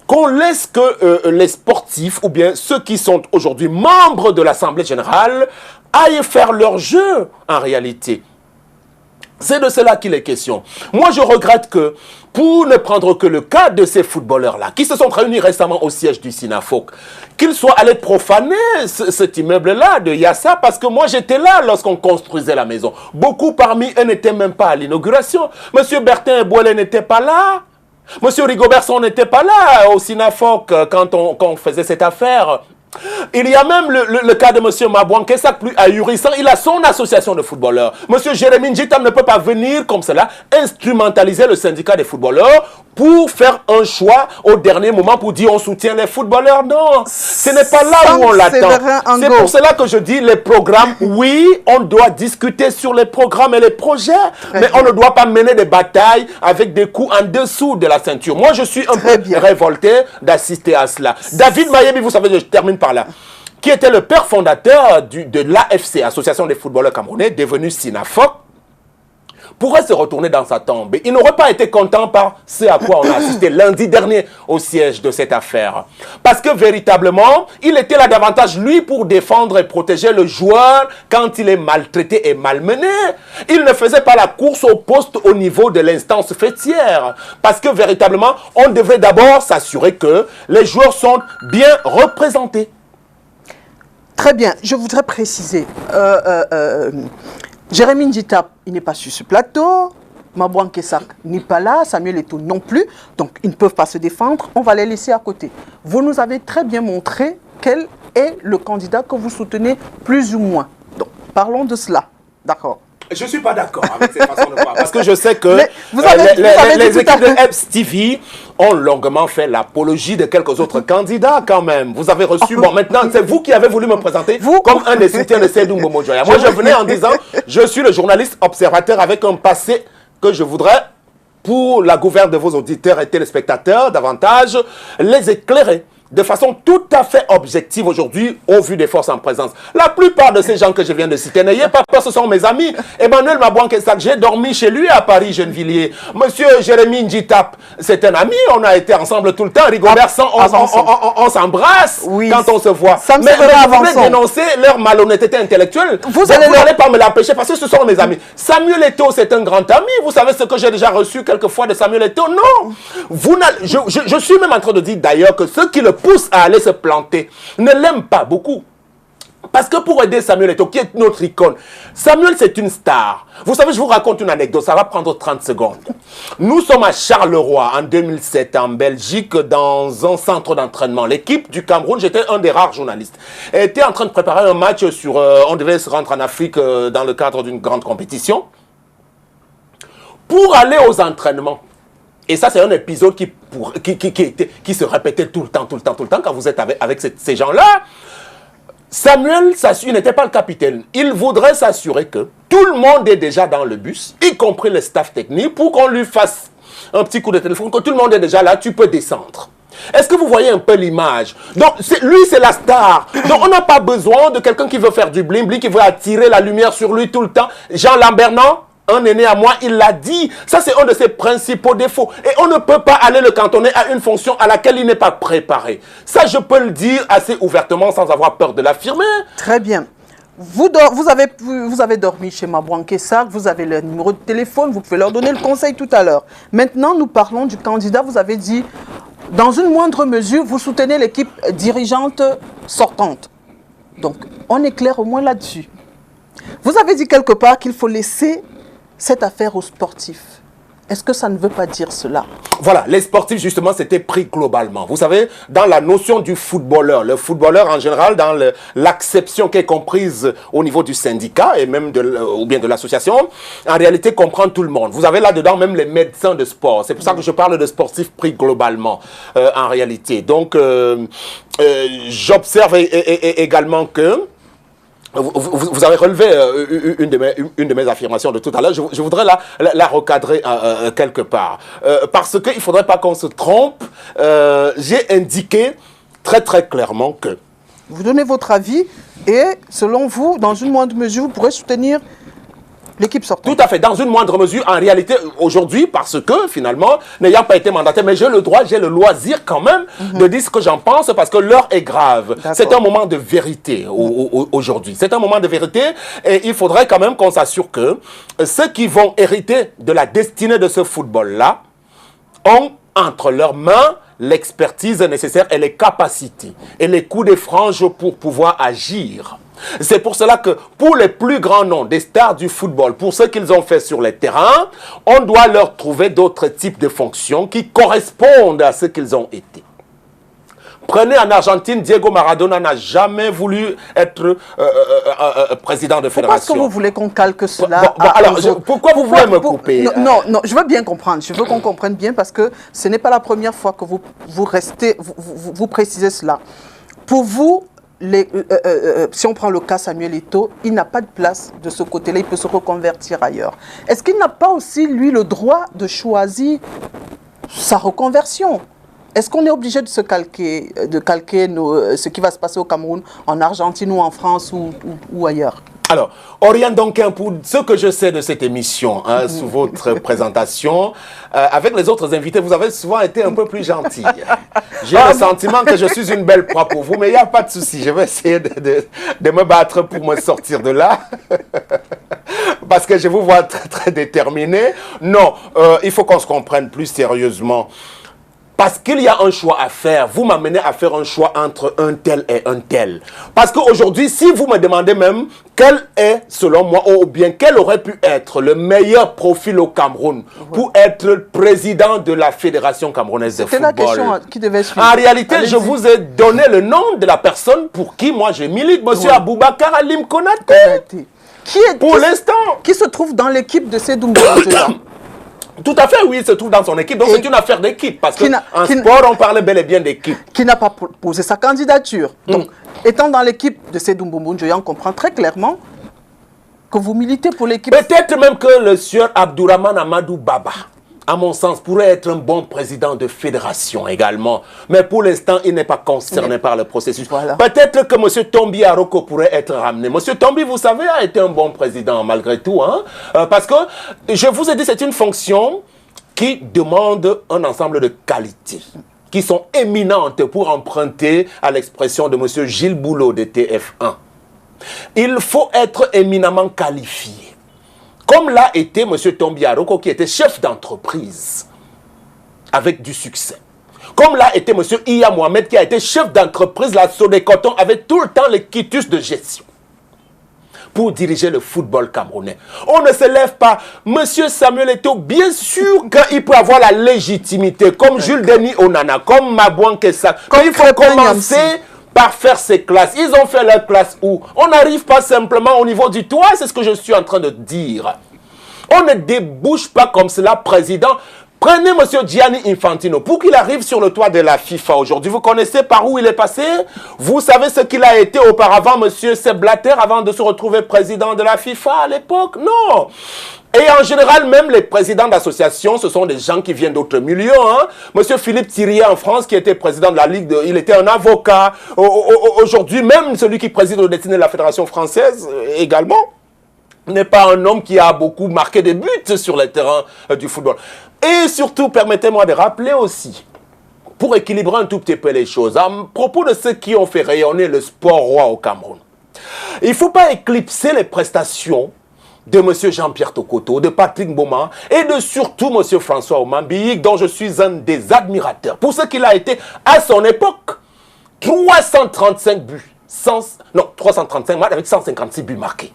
Qu'on laisse que les sportifs ou bien ceux qui sont aujourd'hui membres de l'Assemblée générale aillent faire leur jeu en réalité. C'est de cela qu'il est question. Moi, je regrette que, pour ne prendre que le cas de ces footballeurs-là, qui se sont réunis récemment au siège du Sinafoc, qu'ils soient allés profaner cet immeuble-là de Yassa, parce que moi, j'étais là lorsqu'on construisait la maison. Beaucoup parmi eux n'étaient même pas à l'inauguration. Monsieur Bertin Ebouele n'était pas là. Monsieur Rigobertson n'était pas là au Sinafoc quand on faisait cette affaire. Il y a même le cas de monsieur Mabouan Kessak, plus ahurissant. Il a son association de footballeurs. Monsieur Jérémy Njitam ne peut pas venir comme cela instrumentaliser le syndicat des footballeurs pour faire un choix au dernier moment pour dire on soutient les footballeurs. Non, ce n'est pas là où on l'attend. C'est pour cela que je dis les programmes, oui, on doit discuter sur les programmes et les projets, mais on ne doit pas mener des batailles avec des coups en dessous de la ceinture. Moi, je suis un peu révolté d'assister à cela. David Mayebi, vous savez, je termine par là, qui était le père fondateur de l'AFC, Association des footballeurs camerounais, devenu Sinafoc, pourrait se retourner dans sa tombe. Il n'aurait pas été content par ce à quoi on a assisté lundi dernier au siège de cette affaire. Parce que véritablement, il était là davantage, lui, pour défendre et protéger le joueur quand il est maltraité et malmené. Il ne faisait pas la course au poste au niveau de l'instance fêtière. Parce que véritablement, on devrait d'abord s'assurer que les joueurs sont bien représentés. Très bien. Je voudrais préciser... Jérémy Njitap, il n'est pas sur ce plateau. Mabouan Kessak n'est pas là. Samuel Eto'o non plus. Donc, ils ne peuvent pas se défendre. On va les laisser à côté. Vous nous avez très bien montré quel est le candidat que vous soutenez plus ou moins. Donc, parlons de cela. D'accord. Je ne suis pas d'accord avec cette façon de voir. Parce que je sais que les équipes de EBS TV ont longuement fait l'apologie de quelques autres candidats quand même. Vous avez reçu... Bon, maintenant, c'est vous qui avez voulu me présenter comme un des soutiens de Seydou Momo Joya. Moi, je venais en disant, je suis le journaliste observateur avec un passé que je voudrais, pour la gouverne de vos auditeurs et téléspectateurs, davantage les éclairer. De façon tout à fait objective aujourd'hui, au vu des forces en présence. La plupart de ces gens que je viens de citer, n'ayez pas peur, ce sont mes amis. Emmanuel Mabouan Kessak, j'ai dormi chez lui à Paris, Gennevilliers. Monsieur Jérémy Njitap, c'est un ami, on a été ensemble tout le temps. Rigobertson, on s'embrasse quand on se voit. Mais vous voulez dénoncer leur malhonnêteté intellectuelle. Vous n'allez pas me l'empêcher parce que ce sont mes amis. Samuel Eto'o, c'est un grand ami. Vous savez ce que j'ai déjà reçu quelquefois de Samuel Eto'o? Non. Je suis même en train de dire d'ailleurs que ceux qui le pousse à aller se planter ne l'aime pas beaucoup. Parce que pour aider Samuel Eto'o, qui est notre icône, Samuel c'est une star. Vous savez, je vous raconte une anecdote, ça va prendre 30 secondes. Nous sommes à Charleroi en 2007 en Belgique dans un centre d'entraînement. L'équipe du Cameroun, j'étais un des rares journalistes, était en train de préparer un match sur... on devait se rendre en Afrique dans le cadre d'une grande compétition. Pour aller aux entraînements, Et ça, c'est un épisode qui se répétait tout le temps, quand vous êtes avec ces gens-là. Samuel, il n'était pas le capitaine. Il voudrait s'assurer que tout le monde est déjà dans le bus, y compris le staff technique, pour qu'on lui fasse un petit coup de téléphone, que tout le monde est déjà là, tu peux descendre. Est-ce que vous voyez un peu l'image? Donc, lui, c'est la star. Donc, on n'a pas besoin de quelqu'un qui veut faire du bling-bling, qui veut attirer la lumière sur lui tout le temps. Jean Lambert, non? Un aîné à moi, il l'a dit. Ça, c'est un de ses principaux défauts. Et on ne peut pas aller le cantonner à une fonction à laquelle il n'est pas préparé. Ça, je peux le dire assez ouvertement sans avoir peur de l'affirmer. Très bien. Vous avez dormi chez Mabouan Kessac, vous avez le numéro de téléphone, vous pouvez leur donner le conseil tout à l'heure. Maintenant, nous parlons du candidat. Vous avez dit, dans une moindre mesure, vous soutenez l'équipe dirigeante sortante. Donc, on est clair au moins là-dessus. Vous avez dit quelque part qu'il faut laisser cette affaire aux sportifs. Est-ce que ça ne veut pas dire cela? Voilà, les sportifs, justement, c'était pris globalement. Vous savez, dans la notion du footballeur, le footballeur en général, dans l'acception qui est comprise au niveau du syndicat et même ou bien de l'association, en réalité, comprend tout le monde. Vous avez là-dedans même les médecins de sport. C'est pour ça que je parle de sportifs pris globalement, en réalité. Donc, j'observe également que vous avez relevé une de mes affirmations de tout à l'heure. Je voudrais la recadrer quelque part. Parce qu'il ne faudrait pas qu'on se trompe. J'ai indiqué très très clairement que... Vous donnez votre avis et selon vous, dans une moindre mesure, vous pourrez soutenir l'équipe sortante. Tout à fait, dans une moindre mesure, en réalité, aujourd'hui, parce que finalement, n'ayant pas été mandataire, mais j'ai le droit, j'ai le loisir quand même de dire ce que j'en pense, parce que l'heure est grave. C'est un moment de vérité aujourd'hui. C'est un moment de vérité et il faudrait quand même qu'on s'assure que ceux qui vont hériter de la destinée de ce football-là ont entre leurs mains l'expertise nécessaire et les capacités et les coups de frange pour pouvoir agir. C'est pour cela que pour les plus grands noms des stars du football, pour ce qu'ils ont fait sur les terrains, on doit leur trouver d'autres types de fonctions qui correspondent à ce qu'ils ont été. Prenez en Argentine, Diego Maradona n'a jamais voulu être président de fédération. Pourquoi est-ce que vous voulez qu'on calque cela pourquoi vous voulez me couper? Non, je veux bien comprendre. Je veux qu'on comprenne bien parce que ce n'est pas la première fois que vous précisez cela. Pour vous, si on prend le cas Samuel Eto'o, il n'a pas de place de ce côté-là, il peut se reconvertir ailleurs. Est-ce qu'il n'a pas aussi, lui, le droit de choisir sa reconversion? Est-ce qu'on est obligé de calquer ce qui va se passer au Cameroun, en Argentine ou en France ou ailleurs? Alors, Oriane Donquin, pour ce que je sais de cette émission, sous votre présentation, avec les autres invités, vous avez souvent été un peu plus gentil. J'ai le sentiment que je suis une belle proie pour vous, mais il n'y a pas de souci. Je vais essayer de me battre pour me sortir de là. Parce que je vous vois très, très déterminé. Non, il faut qu'on se comprenne plus sérieusement. Parce qu'il y a un choix à faire. Vous m'amenez à faire un choix entre un tel et un tel. Parce qu'aujourd'hui, si vous me demandez même quel est, selon moi, ou bien quel aurait pu être le meilleur profil au Cameroun pour être président de la Fédération camerounaise de football. C'était la question qui devait suivre. En réalité, je vous ai donné le nom de la personne pour qui moi je milite, monsieur Aboubacar Alim Konaté. Pour l'instant. Qui se trouve dans l'équipe de Sédou Mbouanjoya. Tout à fait, oui, il se trouve dans son équipe. Donc c'est une affaire d'équipe. Parce qu'en sport, on parlait bel et bien d'équipe. Qui n'a pas posé sa candidature. Donc, étant dans l'équipe de Sédou Mbouanjoya, on comprend très clairement que vous militez pour l'équipe. Peut-être même que le sieur Abdourahmane Amadou Baba, à mon sens, pourrait être un bon président de fédération également. Mais pour l'instant, il n'est pas concerné par le processus. Voilà. Peut-être que M. Tombi Aroko pourrait être ramené. M. Tombi, vous savez, a été un bon président malgré tout. Parce que, je vous ai dit, c'est une fonction qui demande un ensemble de qualités qui sont éminentes pour emprunter à l'expression de M. Gilles Boulot de TF1. Il faut être éminemment qualifié. Comme l'a été M. Tombi Aroko, qui était chef d'entreprise avec du succès. Comme l'a été M. Iya Mohamed, qui a été chef d'entreprise, la Sodécoton, avec tout le temps les quitus de gestion pour diriger le football camerounais. On ne se lève pas. M. Samuel Eto'o, bien sûr qu'il peut avoir la légitimité, comme Jules Denis Onana, comme Mabouan Kessac. Il faut commencer par faire ses classes. Ils ont fait leur classe où? On n'arrive pas simplement au niveau du toit, c'est ce que je suis en train de dire. On ne débouche pas comme cela, président. Prenez M. Gianni Infantino, pour qu'il arrive sur le toit de la FIFA aujourd'hui. Vous connaissez par où il est passé? Vous savez ce qu'il a été auparavant, M. Sepp Blatter, avant de se retrouver président de la FIFA à l'époque? Non. Et en général, même les présidents d'associations, ce sont des gens qui viennent d'autres milieux. Hein. Monsieur Philippe Thirier en France, qui était président de la Ligue, il était un avocat. Aujourd'hui, même celui qui préside le destiné de la Fédération française également, n'est pas un homme qui a beaucoup marqué des buts sur les terrains du football. Et surtout, permettez-moi de rappeler aussi, pour équilibrer un tout petit peu les choses, à propos de ceux qui ont fait rayonner le sport roi au Cameroun, il ne faut pas éclipser les prestations de M. Jean-Pierre Tokoto, de Patrick Mboma et de surtout M. François Omambiyik, dont je suis un des admirateurs. Pour ce qu'il a été à son époque, 335 buts, 335 matchs avec 156 buts marqués.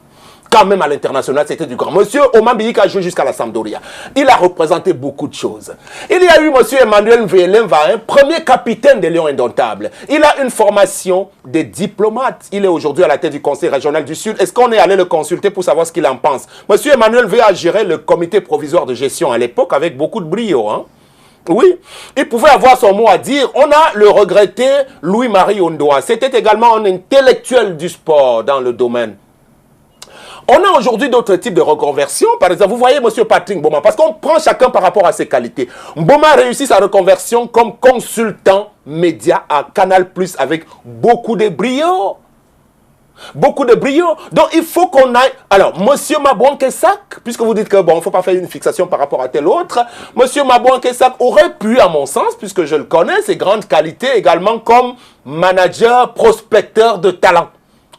Quand même à l'international, c'était du grand. Monsieur Omambiyik a joué jusqu'à la Sampdoria. Il a représenté beaucoup de choses. Il y a eu Monsieur Emmanuel Mvelemva, premier capitaine des Lions Indomptables. Il a une formation de diplomate. Il est aujourd'hui à la tête du Conseil régional du Sud. Est-ce qu'on est allé le consulter pour savoir ce qu'il en pense? Monsieur Emmanuel V a géré le comité provisoire de gestion à l'époque avec beaucoup de brio. Hein? Oui, il pouvait avoir son mot à dire. On a le regretté Louis-Marie Ondoa. C'était également un intellectuel du sport dans le domaine. On a aujourd'hui d'autres types de reconversions. Par exemple, vous voyez M. Patrick Mboma, parce qu'on prend chacun par rapport à ses qualités. Mboma a réussi sa reconversion comme consultant média à Canal+, avec beaucoup de brio. Beaucoup de brio. Donc, il faut qu'on aille... Alors, M. Mabouanké-Sak, puisque vous dites que, bon, il ne faut pas faire une fixation par rapport à tel autre, M. Mabouanké-Sak aurait pu, à mon sens, puisque je le connais, ses grandes qualités également comme manager, prospecteur de talent.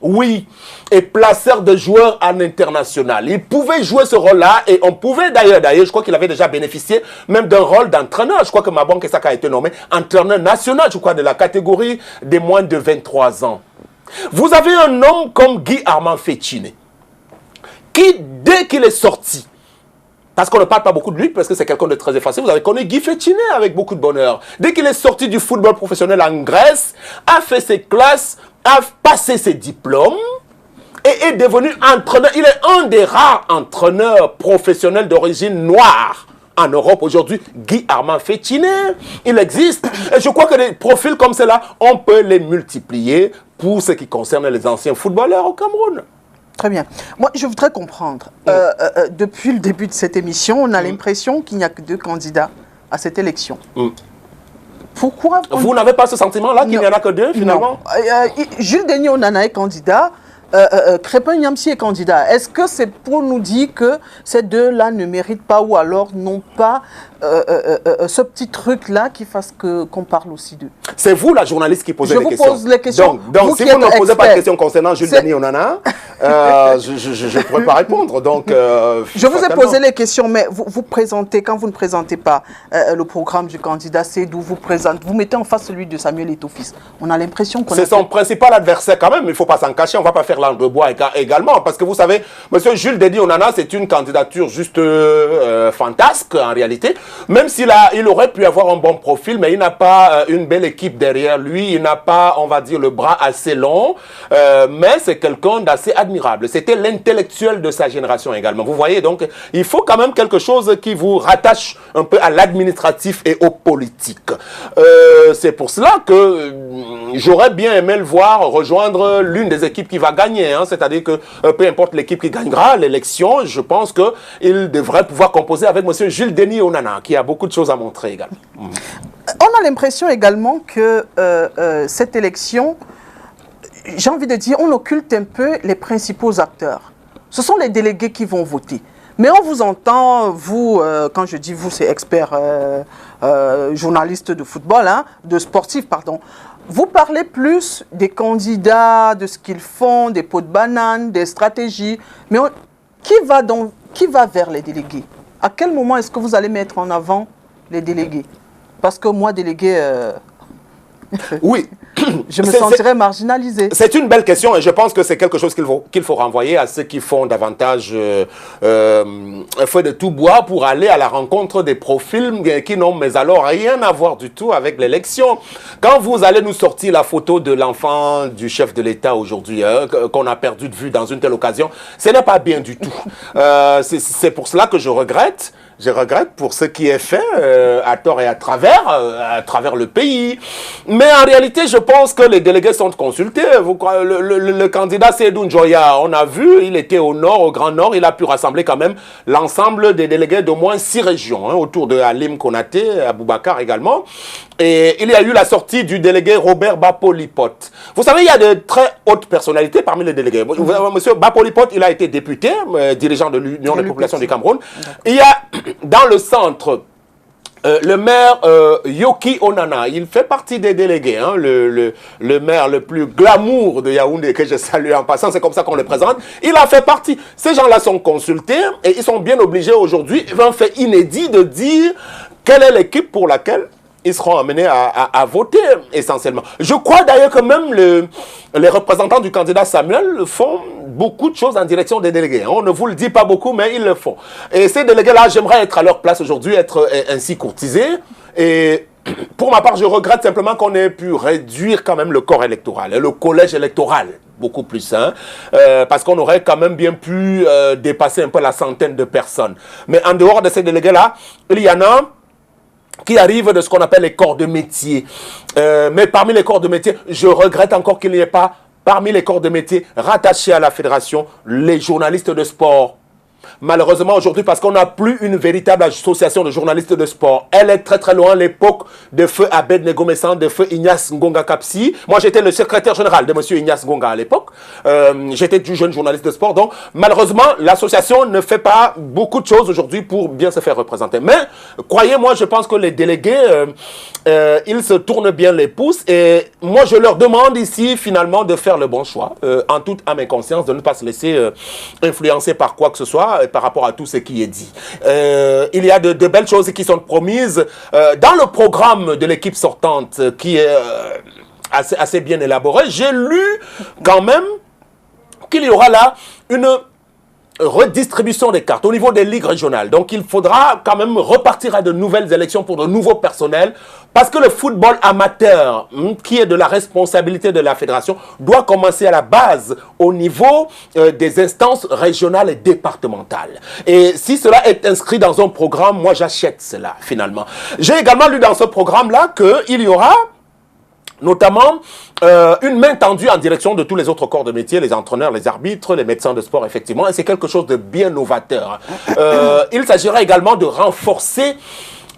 Oui, et placeur de joueurs en international. Il pouvait jouer ce rôle-là et on pouvait d'ailleurs, je crois qu'il avait déjà bénéficié même d'un rôle d'entraîneur. Je crois que Mabouanké-Sak a été nommé entraîneur national, je crois, de la catégorie des moins de 23 ans. Vous avez un homme comme Guy Armand Féchiné, qui, dès qu'il est sorti, parce qu'on ne parle pas beaucoup de lui, parce que c'est quelqu'un de très effacé, vous avez connu Guy Féchiné avec beaucoup de bonheur. Dès qu'il est sorti du football professionnel en Grèce, a fait ses classes, a passé ses diplômes et est devenu entraîneur. Il est un des rares entraîneurs professionnels d'origine noire en Europe aujourd'hui. Guy Armand Féchiné, il existe. Et je crois que des profils comme cela, on peut les multiplier pour ce qui concerne les anciens footballeurs au Cameroun. Très bien. Moi, je voudrais comprendre. Depuis le début de cette émission, on a l'impression qu'il n'y a que 2 candidats à cette élection. Pourquoi vous n'avez pas ce sentiment-là qu'il n'y en a que 2 finalement? Jules Denis Onana est candidat, Crépin Nyamsi est candidat. Est-ce que c'est pour nous dire que ces 2-là ne méritent pas ou alors n'ont pas ce petit truc-là qui fasse qu'on parle aussi d'eux? C'est vous la journaliste qui posez les questions. Je vous pose les questions. Donc si vous ne posez pas de questions concernant Jules Denis Onana, je ne pourrais pas répondre. Donc, je vous ai posé les questions, mais vous présentez, quand vous ne présentez pas le programme du candidat, c'est d'où vous présentez. Vous mettez en face celui de Samuel Eto'o-Fils. On a l'impression qu'on... C'est son principal adversaire quand même, il ne faut pas s'en cacher, on ne va pas faire langue de bois également. Parce que vous savez, M. Jules Denis Onana, c'est une candidature juste fantasque en réalité. Même s'il aurait pu avoir un bon profil, mais il n'a pas une belle équipe derrière lui, il n'a pas, on va dire, le bras assez long, mais c'est quelqu'un d'assez admirable. C'était l'intellectuel de sa génération également. Vous voyez, donc, il faut quand même quelque chose qui vous rattache un peu à l'administratif et au politique. C'est pour cela que j'aurais bien aimé le voir rejoindre l'une des équipes qui va gagner, hein. C'est-à-dire que peu importe l'équipe qui gagnera l'élection, je pense qu'il devrait pouvoir composer avec M. Jules Denis Onana, qui a beaucoup de choses à montrer également. On a l'impression également que cette élection, j'ai envie de dire, on occulte un peu les principaux acteurs. Ce sont les délégués qui vont voter. Mais on vous entend, vous, quand je dis vous, c'est expert journaliste de football, hein, de sportif, pardon. Vous parlez plus des candidats, de ce qu'ils font, des pots de banane, des stratégies. Mais qui va vers les délégués? À quel moment est-ce que vous allez mettre en avant les délégués? Parce que moi, délégué, oui. je me sentirais marginalisé. C'est une belle question et je pense que c'est quelque chose qu'il faut renvoyer à ceux qui font davantage feu de tout bois pour aller à la rencontre des profils qui n'ont mais alors rien à voir du tout avec l'élection. Quand vous allez nous sortir la photo de l'enfant du chef de l'État aujourd'hui, qu'on a perdu de vue dans une telle occasion, ce n'est pas bien du tout. C'est pour cela que je regrette. Je regrette pour ce qui est fait à tort et à travers le pays. Mais en réalité, je pense que les délégués sont consultés. Le candidat Seydou Njoya, on a vu, il était au nord, au Grand Nord. Il a pu rassembler quand même l'ensemble des délégués d'au moins 6 régions, hein, autour de Halim Konaté, Aboubacar également. Et il y a eu la sortie du délégué Robert Bapolipot. Vous savez, il y a de très hautes personnalités parmi les délégués. Monsieur Bapolipot, il a été député, dirigeant de l'Union des populations du Cameroun. Il y a dans le centre le maire Yoki Onana, il fait partie des délégués, hein, le maire le plus glamour de Yaoundé, que je salue en passant, c'est comme ça qu'on le présente. Il en fait partie. Ces gens-là sont consultés et ils sont bien obligés aujourd'hui, un fait inédit, de dire quelle est l'équipe pour laquelle ils seront amenés à voter essentiellement. Je crois d'ailleurs que même les représentants du candidat Samuel font beaucoup de choses en direction des délégués. On ne vous le dit pas beaucoup, mais ils le font. Et ces délégués-là, j'aimerais être à leur place aujourd'hui, être ainsi courtisés. Et pour ma part, je regrette simplement qu'on ait pu réduire quand même le corps électoral, le collège électoral. Beaucoup plus, hein, parce qu'on aurait quand même bien pu dépasser un peu la centaine de personnes. Mais en dehors de ces délégués-là, il y en a qui arrivent de ce qu'on appelle les corps de métier. Mais parmi les corps de métier, je regrette encore qu'il n'y ait pas, parmi les corps de métier rattachés à la fédération, les journalistes de sport. Malheureusement aujourd'hui, parce qu'on n'a plus une véritable association de journalistes de sport. Elle est très très loin l'époque de feu Abed Negomessan, de feu Ignace Ngonga Kapsi. Moi j'étais le secrétaire général de monsieur Ignace Ngonga à l'époque. J'étais du jeune journaliste de sport. Donc malheureusement l'association ne fait pas beaucoup de choses aujourd'hui pour bien se faire représenter. Mais croyez-moi, je pense que les délégués, ils se tournent bien les pouces. Et moi je leur demande ici finalement de faire le bon choix. En toute âme et conscience, de ne pas se laisser influencer par quoi que ce soit. Par rapport à tout ce qui est dit. Il y a de belles choses qui sont promises dans le programme de l'équipe sortante qui est assez bien élaboré. J'ai lu quand même qu'il y aura là une redistribution des cartes au niveau des ligues régionales. Donc il faudra quand même repartir à de nouvelles élections pour de nouveaux personnels, parce que le football amateur, qui est de la responsabilité de la fédération, doit commencer à la base au niveau des instances régionales et départementales. Et si cela est inscrit dans un programme, moi j'achète cela finalement. J'ai également lu dans ce programme-là qu'il y aura notamment une main tendue en direction de tous les autres corps de métier, les entraîneurs, les arbitres, les médecins de sport, effectivement. Et c'est quelque chose de bien novateur. Il s'agira également de renforcer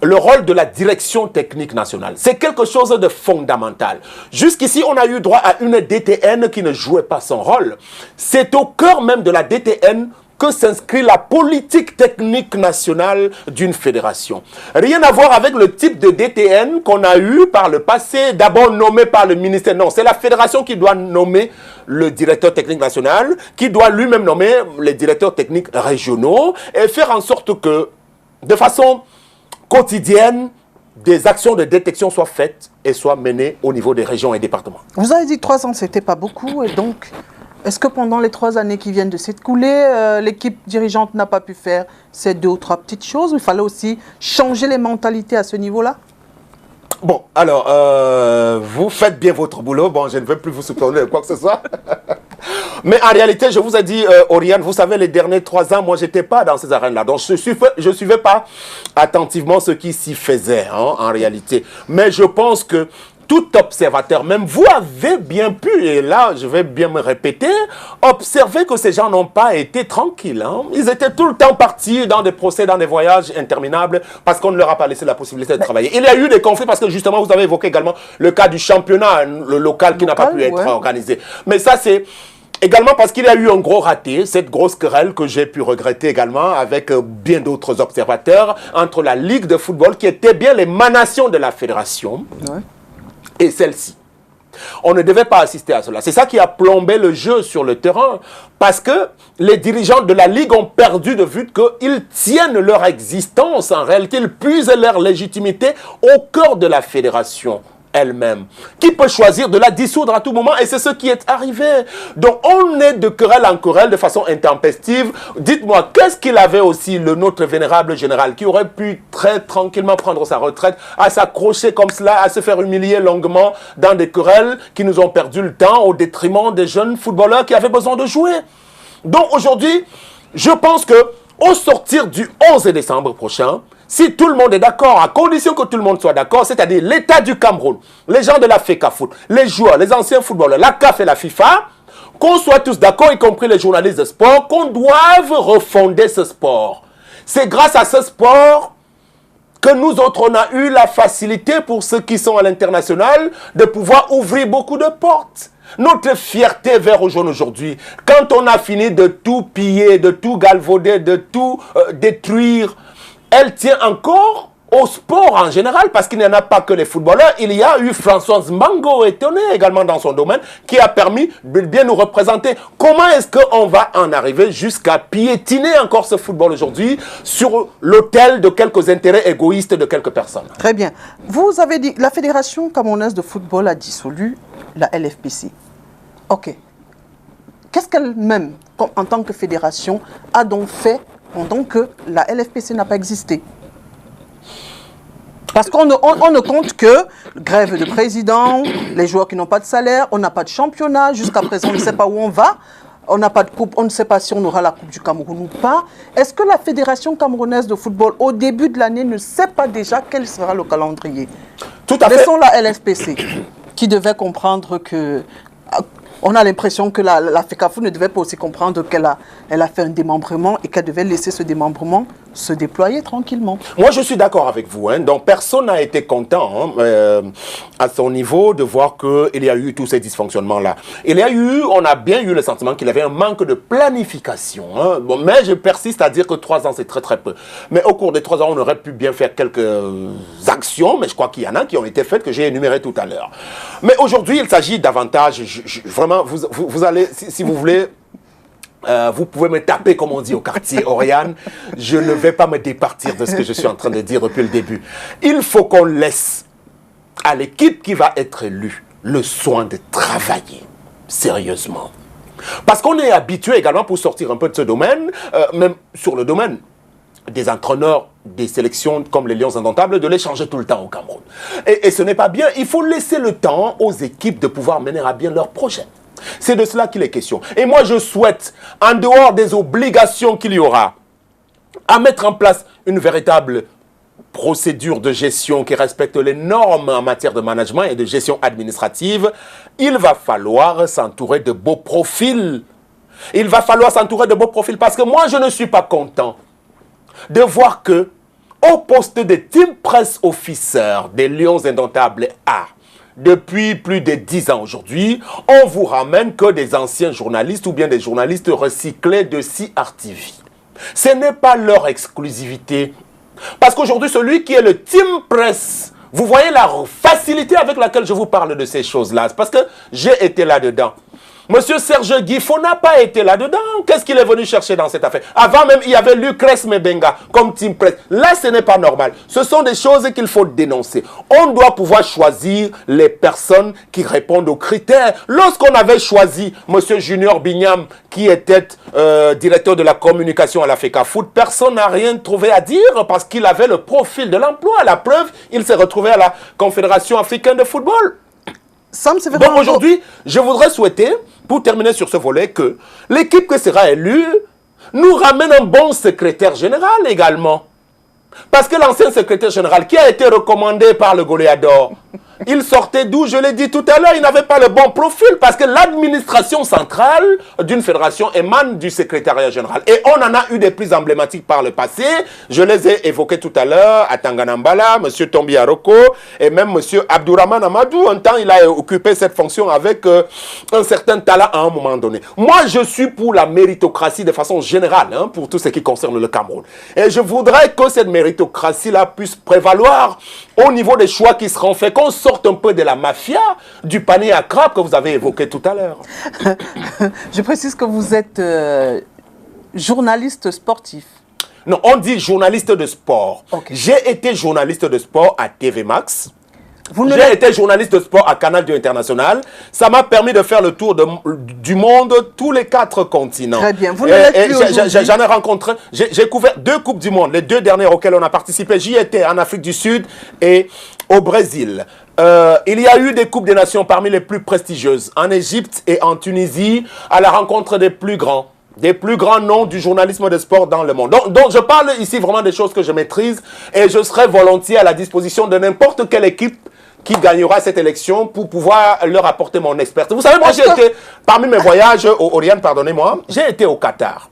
le rôle de la direction technique nationale. C'est quelque chose de fondamental. Jusqu'ici, on a eu droit à une DTN qui ne jouait pas son rôle. C'est au cœur même de la DTN que s'inscrit la politique technique nationale d'une fédération. Rien à voir avec le type de DTN qu'on a eu par le passé, d'abord nommé par le ministère. Non, c'est la fédération qui doit nommer le directeur technique national, qui doit lui-même nommer les directeurs techniques régionaux et faire en sorte que, de façon quotidienne, des actions de détection soient faites et soient menées au niveau des régions et départements. Vous avez dit 3 ans, c'était pas beaucoup, et donc est-ce que pendant les 3 années qui viennent de s'écouler, l'équipe dirigeante n'a pas pu faire ces 2 ou 3 petites choses? Il fallait aussi changer les mentalités à ce niveau-là? Bon, alors, vous faites bien votre boulot. Bon, je ne veux plus vous soupçonner de quoi que ce soit. Mais en réalité, je vous ai dit, Oriane, vous savez, les derniers 3 ans, moi, je n'étais pas dans ces arènes-là. Donc, je ne suivais pas attentivement ce qui s'y faisait, hein, en réalité. Mais je pense que tout observateur, même vous avez bien pu, et là je vais bien me répéter, observer que ces gens n'ont pas été tranquilles. Hein. Ils étaient tout le temps partis dans des procès, dans des voyages interminables, parce qu'on ne leur a pas laissé la possibilité de travailler. Il y a eu des conflits, parce que justement vous avez évoqué également le cas du championnat, le local qui n'a pas pu être organisé. Mais ça c'est également parce qu'il y a eu un gros raté, cette grosse querelle que j'ai pu regretter également avec bien d'autres observateurs, entre la Ligue de football, qui était bien l'émanation de la fédération, et celle-ci. On ne devait pas assister à cela. C'est ça qui a plombé le jeu sur le terrain, parce que les dirigeants de la Ligue ont perdu de vue qu'ils tiennent leur existence. En réalité, ils puisent leur légitimité au cœur de la fédération elle-même, qui peut choisir de la dissoudre à tout moment, et c'est ce qui est arrivé. Donc on est de querelle en querelle de façon intempestive. Dites-moi, qu'est-ce qu'il avait aussi, notre vénérable général, qui aurait pu très tranquillement prendre sa retraite, à s'accrocher comme cela, à se faire humilier longuement dans des querelles qui nous ont perdu le temps au détriment des jeunes footballeurs qui avaient besoin de jouer. Donc aujourd'hui, je pense que au sortir du 11 décembre prochain, si tout le monde est d'accord, à condition que tout le monde soit d'accord, c'est-à-dire l'État du Cameroun, les gens de la FECAFOOT, les joueurs, les anciens footballeurs, la CAF et la FIFA, qu'on soit tous d'accord, y compris les journalistes de sport, qu'on doive refonder ce sport. C'est grâce à ce sport que nous autres, on a eu la facilité, pour ceux qui sont à l'international, de pouvoir ouvrir beaucoup de portes. Notre fierté vers aux jeunes aujourd'hui, quand on a fini de tout piller, de tout galvauder, de tout détruire, elle tient encore au sport en général, parce qu'il n'y en a pas que les footballeurs. Il y a eu Françoise Mango étonné également dans son domaine, qui a permis de bien nous représenter. Comment est-ce qu'on va en arriver jusqu'à piétiner encore ce football aujourd'hui sur l'autel de quelques intérêts égoïstes de quelques personnes? Très bien. Vous avez dit, la Fédération camerounaise de football a dissolu la LFPC. Ok. Qu'est-ce qu'elle-même, en tant que fédération, a donc fait pendant que la LFPC n'a pas existé? Parce qu'on ne compte que grève de président, les joueurs qui n'ont pas de salaire, on n'a pas de championnat, jusqu'à présent on ne sait pas où on va, on n'a pas de coupe, on ne sait pas si on aura la coupe du Cameroun ou pas. Est-ce que la Fédération camerounaise de football, au début de l'année, ne sait pas déjà quel sera le calendrier? Tout à fait. Laissons la LFPC, qui devait comprendre que... On a l'impression que la FECAFOOT ne devait pas aussi comprendre qu'elle a fait un démembrement et qu'elle devait laisser ce démembrement se déployer tranquillement. Moi, je suis d'accord avec vous. Donc, personne n'a été content à son niveau de voir qu'il y a eu tous ces dysfonctionnements-là. On a bien eu le sentiment qu'il y avait un manque de planification. Bon, mais je persiste à dire que 3 ans, c'est très très peu. Mais au cours des 3 ans, on aurait pu bien faire quelques actions, mais je crois qu'il y en a qui ont été faites, que j'ai énumérées tout à l'heure. Mais aujourd'hui, il s'agit davantage, vraiment, vous allez, si vous voulez... vous pouvez me taper, comme on dit au quartier Oriane. Je ne vais pas me départir de ce que je suis en train de dire depuis le début. Il faut qu'on laisse à l'équipe qui va être élue le soin de travailler sérieusement. Parce qu'on est habitué également, pour sortir un peu de ce domaine, même sur le domaine des entraîneurs des sélections comme les Lions Indomptables, de les changer tout le temps au Cameroun. Et ce n'est pas bien. Il faut laisser le temps aux équipes de pouvoir mener à bien leurs projets. C'est de cela qu'il est question. Et moi, je souhaite, en dehors des obligations qu'il y aura, à mettre en place une véritable procédure de gestion qui respecte les normes en matière de management et de gestion administrative, il va falloir s'entourer de beaux profils. Il va falloir s'entourer de beaux profils parce que moi, je ne suis pas content de voir que, au poste de team press officer des Lions Indomptables A, depuis plus de 10 ans aujourd'hui, on vous ramène que des anciens journalistes ou bien des journalistes recyclés de CRTV. Ce n'est pas leur exclusivité. Parce qu'aujourd'hui, celui qui est le team press, vous voyez la facilité avec laquelle je vous parle de ces choses-là. Parce que j'ai été là-dedans. Monsieur Serge Guifo n'a pas été là-dedans. Qu'est-ce qu'il est venu chercher dans cette affaire? Avant même, il y avait Lucrèce Mebenga comme team press. Là, ce n'est pas normal. Ce sont des choses qu'il faut dénoncer. On doit pouvoir choisir les personnes qui répondent aux critères. Lorsqu'on avait choisi Monsieur Junior Bignam, qui était directeur de la communication à la FECAFOOT, personne n'a rien trouvé à dire parce qu'il avait le profil de l'emploi. La preuve, il s'est retrouvé à la Confédération africaine de football. Donc aujourd'hui, je voudrais souhaiter, pour terminer sur ce volet, que l'équipe qui sera élue nous ramène un bon secrétaire général également. Parce que l'ancien secrétaire général, qui a été recommandé par le Goléador, il sortait d'où? Je l'ai dit tout à l'heure, il n'avait pas le bon profil. Parce que l'administration centrale d'une fédération émane du secrétariat général. Et on en a eu des plus emblématiques par le passé. Je les ai évoqués tout à l'heure à Tanganambala, M. Tombi Aroko et même M. Abdourahman Amadou. Un temps, il a occupé cette fonction avec un certain talent à un moment donné. Moi, je suis pour la méritocratie de façon générale, pour tout ce qui concerne le Cameroun. Et je voudrais que cette méritocratie-là puisse prévaloir au niveau des choix qui seront faits, qu'on sorte un peu de la mafia, du panier à crabe que vous avez évoqué tout à l'heure. Je précise que vous êtes journaliste sportif. Non, on dit journaliste de sport. Okay. J'ai été journaliste de sport à TV Max. J'ai été journaliste de sport à Canal 2 International. Ça m'a permis de faire le tour du monde, tous les 4 continents. Très bien. Vous ne l'êtes plus aujourd'hui. J'en ai rencontré. J'ai couvert 2 Coupes du Monde, les 2 dernières auxquelles on a participé. J'y étais en Afrique du Sud et au Brésil. Il y a eu des Coupes des Nations parmi les plus prestigieuses, en Égypte et en Tunisie, à la rencontre des plus grands. des plus grands noms du journalisme de sport dans le monde. Donc je parle ici vraiment des choses que je maîtrise et je serai volontiers à la disposition de n'importe quelle équipe qui gagnera cette élection pour pouvoir leur apporter mon expertise. Vous savez, moi j'ai été, parmi mes voyages, Oriane, pardonnez-moi, j'ai été au Qatar.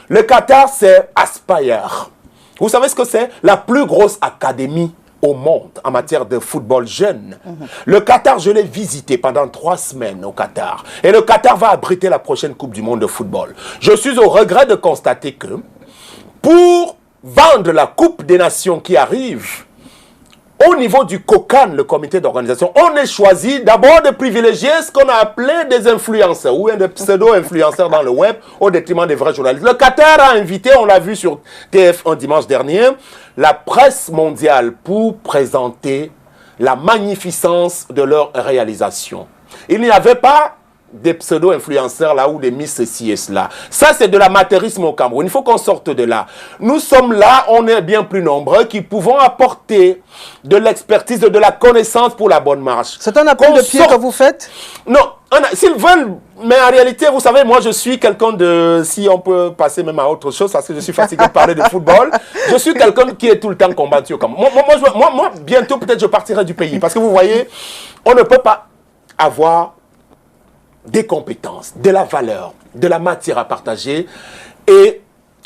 Le Qatar, c'est Aspire. Vous savez ce que c'est? La plus grosse académie au monde en matière de football jeune. Le Qatar, je l'ai visité pendant 3 semaines au Qatar. Et le Qatar va abriter la prochaine Coupe du monde de football. Je suis au regret de constater que pour vendre la Coupe des Nations qui arrive, au niveau du COCAN, le comité d'organisation, on est choisi d'abord de privilégier ce qu'on a appelé des influenceurs ou des pseudo-influenceurs dans le web au détriment des vrais journalistes. Le Qatar a invité, on l'a vu sur TF1 dimanche dernier, la presse mondiale pour présenter la magnificence de leur réalisation. Il n'y avait pas des pseudo-influenceurs là ou des Miss ceci et cela. Ça, c'est de l'amateurisme au Cameroun. Il faut qu'on sorte de là. Nous sommes là, on est bien plus nombreux qui pouvons apporter de l'expertise, de la connaissance pour la bonne marche. C'est un appel de pied que vous faites? Non, s'ils veulent, mais en réalité, vous savez, moi je suis quelqu'un de, si on peut passer même à autre chose, parce que je suis fatigué de parler de football, je suis quelqu'un qui est tout le temps combattu au Cameroun. Moi, bientôt peut-être je partirai du pays, parce que vous voyez, on ne peut pas avoir des compétences, de la valeur, de la matière à partager et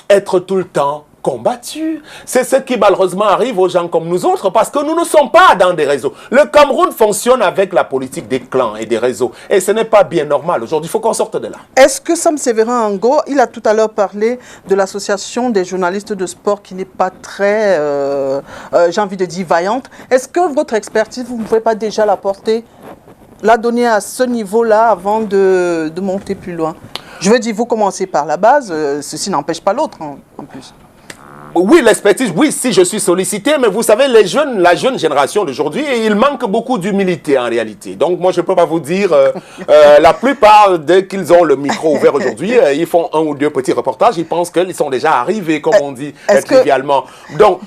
être tout le temps combattu. C'est ce qui malheureusement arrive aux gens comme nous autres parce que nous ne sommes pas dans des réseaux. Le Cameroun fonctionne avec la politique des clans et des réseaux et ce n'est pas bien normal. Aujourd'hui, il faut qu'on sorte de là. Est-ce que Sam Sévérin Ango, il a tout à l'heure parlé de l'association des journalistes de sport qui n'est pas très, j'ai envie de dire, vaillante. Est-ce que votre expertise, vous ne pouvez pas déjà la porter, la donner à ce niveau-là avant de monter plus loin? Je veux dire, vous commencez par la base, ceci n'empêche pas l'autre en plus. Oui, l'expertise, oui, si je suis sollicité, mais vous savez, la jeune génération d'aujourd'hui, il manque beaucoup d'humilité en réalité. Donc moi, je ne peux pas vous dire, la plupart, dès qu'ils ont le micro ouvert aujourd'hui, ils font 1 ou 2 petits reportages, ils pensent qu'ils sont déjà arrivés, comme on dit trivialement. Donc,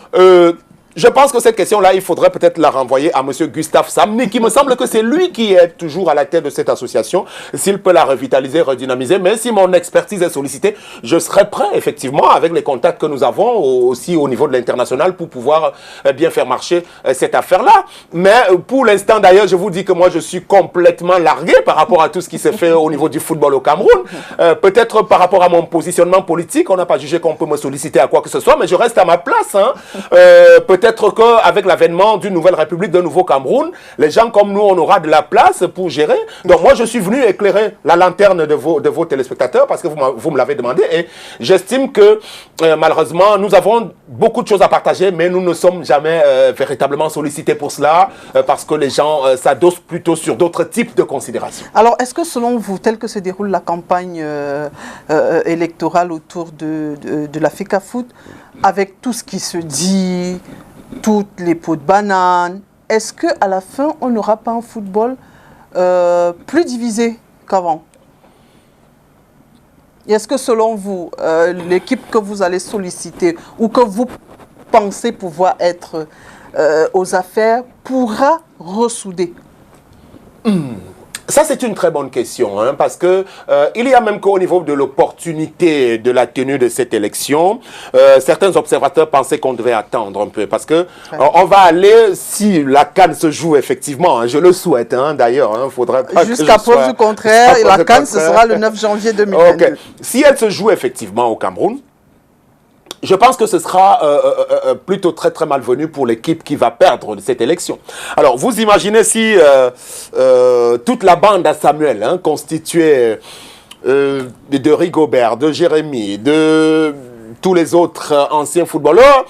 je pense que cette question-là, il faudrait peut-être la renvoyer à M. Gustave Samny, qui me semble que c'est lui qui est toujours à la tête de cette association, s'il peut la revitaliser, redynamiser. Mais si mon expertise est sollicitée, je serai prêt, effectivement, avec les contacts que nous avons aussi au niveau de l'international, pour pouvoir bien faire marcher cette affaire-là. Mais pour l'instant, d'ailleurs, je vous dis que moi, je suis complètement largué par rapport à tout ce qui s'est fait au niveau du football au Cameroun. Peut-être par rapport à mon positionnement politique, on n'a pas jugé qu'on peut me solliciter à quoi que ce soit, mais je reste à ma place. Peut-être qu'avec l'avènement d'une nouvelle République, d'un nouveau Cameroun, les gens comme nous, on aura de la place pour gérer. Donc moi, je suis venu éclairer la lanterne de vos téléspectateurs parce que vous me l'avez demandé. Et j'estime que malheureusement, nous avons beaucoup de choses à partager, mais nous ne sommes jamais véritablement sollicités pour cela parce que les gens s'adossent plutôt sur d'autres types de considérations. Alors, est-ce que selon vous, telle que se déroule la campagne électorale autour de la FECAFOOT, avec tout ce qui se dit, toutes les pots de banane, est-ce qu'à la fin, on n'aura pas un football plus divisé qu'avant? Est-ce que selon vous, l'équipe que vous allez solliciter ou que vous pensez pouvoir être aux affaires pourra ressouder? Ça, c'est une très bonne question, hein, parce que il y a même qu'au niveau de l'opportunité de la tenue de cette élection, certains observateurs pensaient qu'on devait attendre un peu, parce que on va aller, si la CAN se joue effectivement, hein, je le souhaite, hein, d'ailleurs, hein, faudrait pas jusqu'à preuve du contraire, et la CAN, ce sera le 9 janvier 2022. Okay. Si elle se joue effectivement au Cameroun, je pense que ce sera plutôt très très malvenu pour l'équipe qui va perdre cette élection. Alors, vous imaginez si toute la bande à Samuel, hein, constituée de Rigobert, de Jérémy, de tous les autres anciens footballeurs,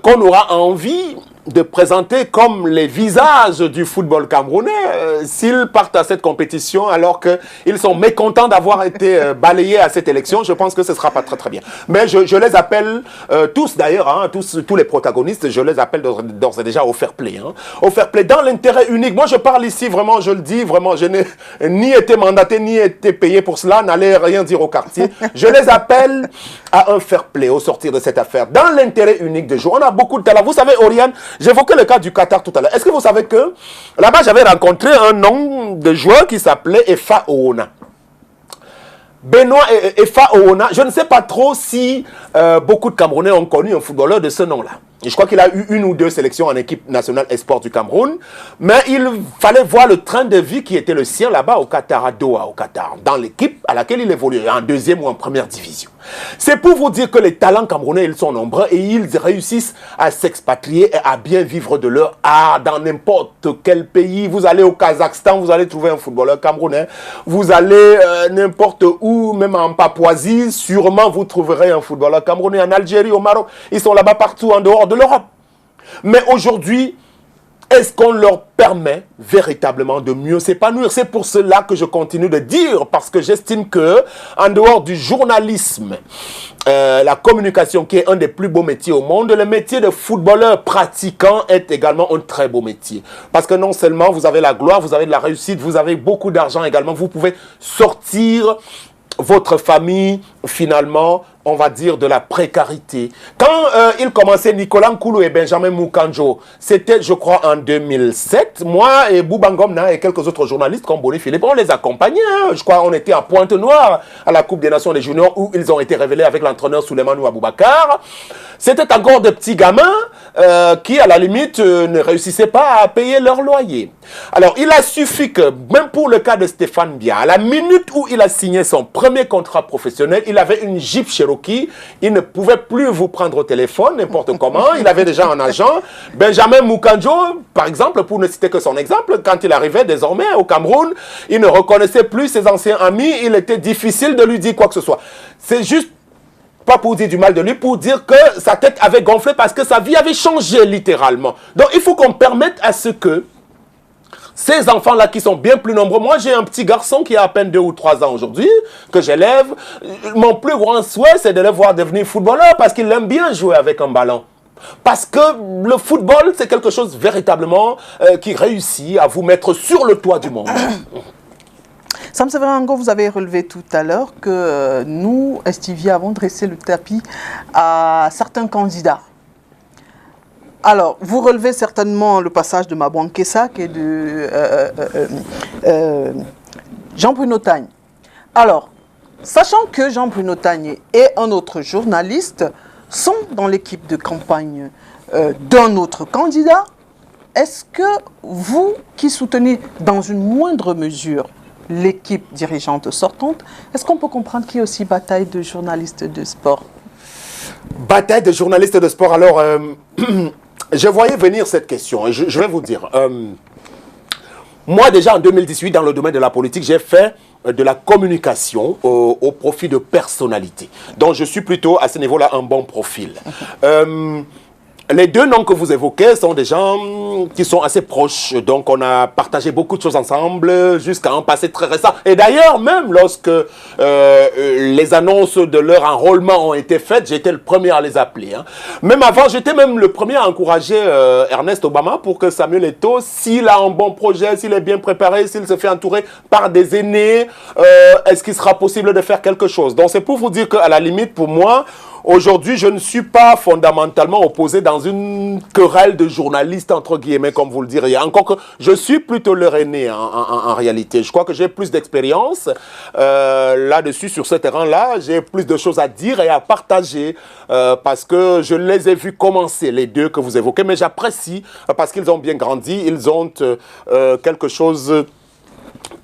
qu'on aura envie de présenter comme les visages du football camerounais s'ils partent à cette compétition alors qu'ils sont mécontents d'avoir été balayés à cette élection. Je pense que ce ne sera pas très très bien. Mais je les appelle tous d'ailleurs, hein, tous les protagonistes, je les appelle d'ores et déjà au fair play. Hein, au fair play dans l'intérêt unique. Moi je parle ici vraiment, je le dis vraiment, je n'ai ni été mandaté ni été payé pour cela, n'allez rien dire au quartier. Je les appelle à un fair play au sortir de cette affaire. Dans l'intérêt unique de jouer. On a beaucoup de talent. Vous savez, Oriane, j'évoquais le cas du Qatar tout à l'heure. Est-ce que vous savez que là-bas, j'avais rencontré un nom de joueur qui s'appelait Efa Oona. Benoît Efa Oona, je ne sais pas trop si beaucoup de Camerounais ont connu un footballeur de ce nom-là. Je crois qu'il a eu 1 ou 2 sélections en équipe nationale espoir du Cameroun. Mais il fallait voir le train de vie qui était le sien là-bas au Qatar, à Doha, au Qatar, dans l'équipe à laquelle il évoluait, en 2e ou en 1re division. C'est pour vous dire que les talents camerounais, ils sont nombreux et ils réussissent à s'expatrier et à bien vivre de leur art dans n'importe quel pays. Vous allez au Kazakhstan, vous allez trouver un footballeur camerounais. Vous allez n'importe où, même en Papouasie, sûrement vous trouverez un footballeur camerounais. En Algérie, au Maroc, ils sont là-bas partout en dehors de l'Europe. Mais aujourd'hui, est-ce qu'on leur permet véritablement de mieux s'épanouir? C'est pour cela que je continue de dire, parce que j'estime que, en dehors du journalisme, la communication qui est un des plus beaux métiers au monde, le métier de footballeur pratiquant est également un très beau métier. Parce que non seulement vous avez la gloire, vous avez de la réussite, vous avez beaucoup d'argent également, vous pouvez sortir votre famille, finalement, on va dire, de la précarité. Quand ils commençaient, Nicolas Nkoulou et Benjamin Moukanjo, c'était, je crois, en 2007, moi et Bouba Ngomna et quelques autres journalistes comme Bonnie Philippe, on les accompagnait. Hein. Je crois on était à Pointe-Noire, à la Coupe des Nations des Juniors, où ils ont été révélés avec l'entraîneur Souleymane Aboubakar. C'était encore des petits gamins qui, à la limite, ne réussissaient pas à payer leur loyer. Alors, il a suffi que, même pour le cas de Stéphane Bia, à la minute où il a signé son premier contrat professionnel, il avait une Jeep Cherokee. Il ne pouvait plus vous prendre au téléphone, n'importe comment. Il avait déjà un agent. Benjamin Moukanjo, par exemple, pour ne citer que son exemple, quand il arrivait désormais au Cameroun, il ne reconnaissait plus ses anciens amis. Il était difficile de lui dire quoi que ce soit. C'est juste pas pour dire du mal de lui, pour dire que sa tête avait gonflé parce que sa vie avait changé littéralement. Donc il faut qu'on permette à ce que ces enfants-là qui sont bien plus nombreux, moi j'ai un petit garçon qui a à peine 2 ou 3 ans aujourd'hui, que j'élève, mon plus grand souhait c'est de le voir devenir footballeur parce qu'il aime bien jouer avec un ballon. Parce que le football c'est quelque chose véritablement qui réussit à vous mettre sur le toit du monde. Sam Severango, vous avez relevé tout à l'heure que nous, Estivia, avons dressé le tapis à certains candidats. Alors, vous relevez certainement le passage de Mabouan Kessak et de Jean-Bruno Tagne. Alors, sachant que Jean-Bruno Tagne et un autre journaliste sont dans l'équipe de campagne d'un autre candidat, est-ce que vous, qui soutenez dans une moindre mesure l'équipe dirigeante sortante, est-ce qu'on peut comprendre qu'il y a aussi bataille de journalistes de sport? Bataille de journalistes de sport, alors, je voyais venir cette question, et je vais vous dire. Moi, déjà en 2018, dans le domaine de la politique, j'ai fait de la communication au profit de personnalités. Donc, je suis plutôt, à ce niveau-là, un bon profil. Les 2 noms que vous évoquez sont des gens qui sont assez proches. Donc, on a partagé beaucoup de choses ensemble jusqu'à un passé très récent. Et d'ailleurs, même lorsque les annonces de leur enrôlement ont été faites, j'étais le premier à les appeler. Hein. Même avant, j'étais même le premier à encourager Ernest Obama pour que Samuel Eto'o, s'il a un bon projet, s'il est bien préparé, s'il se fait entourer par des aînés, est-ce qu'il sera possible de faire quelque chose? Donc, c'est pour vous dire qu'à la limite, pour moi, aujourd'hui, je ne suis pas fondamentalement opposé dans une querelle de journalistes, entre guillemets, comme vous le diriez. Encore que je suis plutôt leur aîné en réalité. Je crois que j'ai plus d'expérience là-dessus, sur ce terrain-là. J'ai plus de choses à dire et à partager parce que je les ai vus commencer, les 2 que vous évoquez. Mais j'apprécie parce qu'ils ont bien grandi, ils ont quelque chose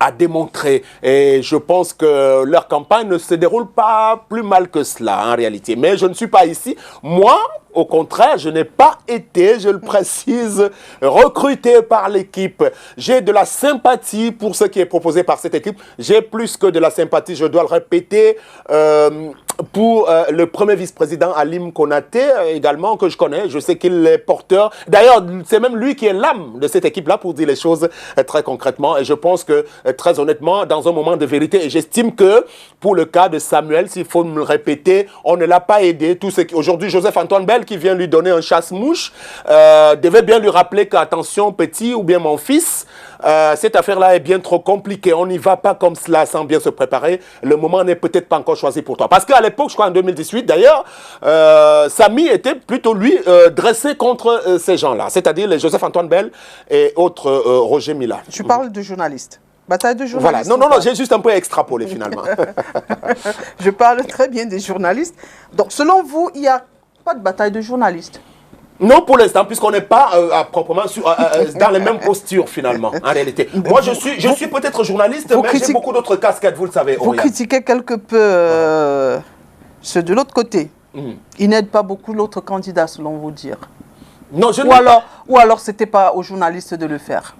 à démontrer. Et je pense que leur campagne ne se déroule pas plus mal que cela en réalité. Mais je ne suis pas ici. Moi, au contraire, je n'ai pas été, je le précise, recruté par l'équipe. J'ai de la sympathie pour ce qui est proposé par cette équipe. J'ai plus que de la sympathie, je dois le répéter, pour le premier vice-président Alim Konaté, également, que je connais. Je sais qu'il est porteur. D'ailleurs, c'est même lui qui est l'âme de cette équipe-là, pour dire les choses très concrètement. Et je pense que, très honnêtement, dans un moment de vérité, et j'estime que, pour le cas de Samuel, s'il faut me le répéter, on ne l'a pas aidé. Aujourd'hui, Joseph-Antoine Bell, qui vient lui donner un chasse-mouche, devait bien lui rappeler qu'attention petit ou bien mon fils, cette affaire-là est bien trop compliquée. On n'y va pas comme cela sans bien se préparer. Le moment n'est peut-être pas encore choisi pour toi. Parce qu'à l'époque, je crois en 2018 d'ailleurs, Samy était plutôt lui dressé contre ces gens-là. C'est-à-dire les Joseph-Antoine Bell et autres Roger Mila. Je parle de journalistes. Bataille de Voilà, journalistes. non, j'ai juste un peu extrapolé finalement. Je parle très bien des journalistes. Donc, selon vous, il n'y a pas de bataille de journalistes? Non, pour l'instant, puisqu'on n'est pas proprement dans les mêmes postures finalement, en réalité. Moi, je suis peut-être journaliste, mais j'ai beaucoup d'autres casquettes, vous le savez. Vous critiquez quelque peu ceux de l'autre côté. Ils n'aident pas beaucoup l'autre candidat, selon vous dire. Non, je ou alors c'était pas aux journalistes de le faire.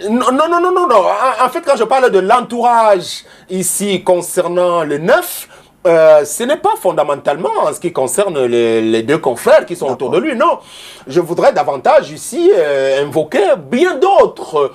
Non. En fait, quand je parle de l'entourage ici concernant le 9, ce n'est pas fondamentalement en ce qui concerne les deux confrères qui sont autour de lui, non. Je voudrais davantage ici invoquer bien d'autres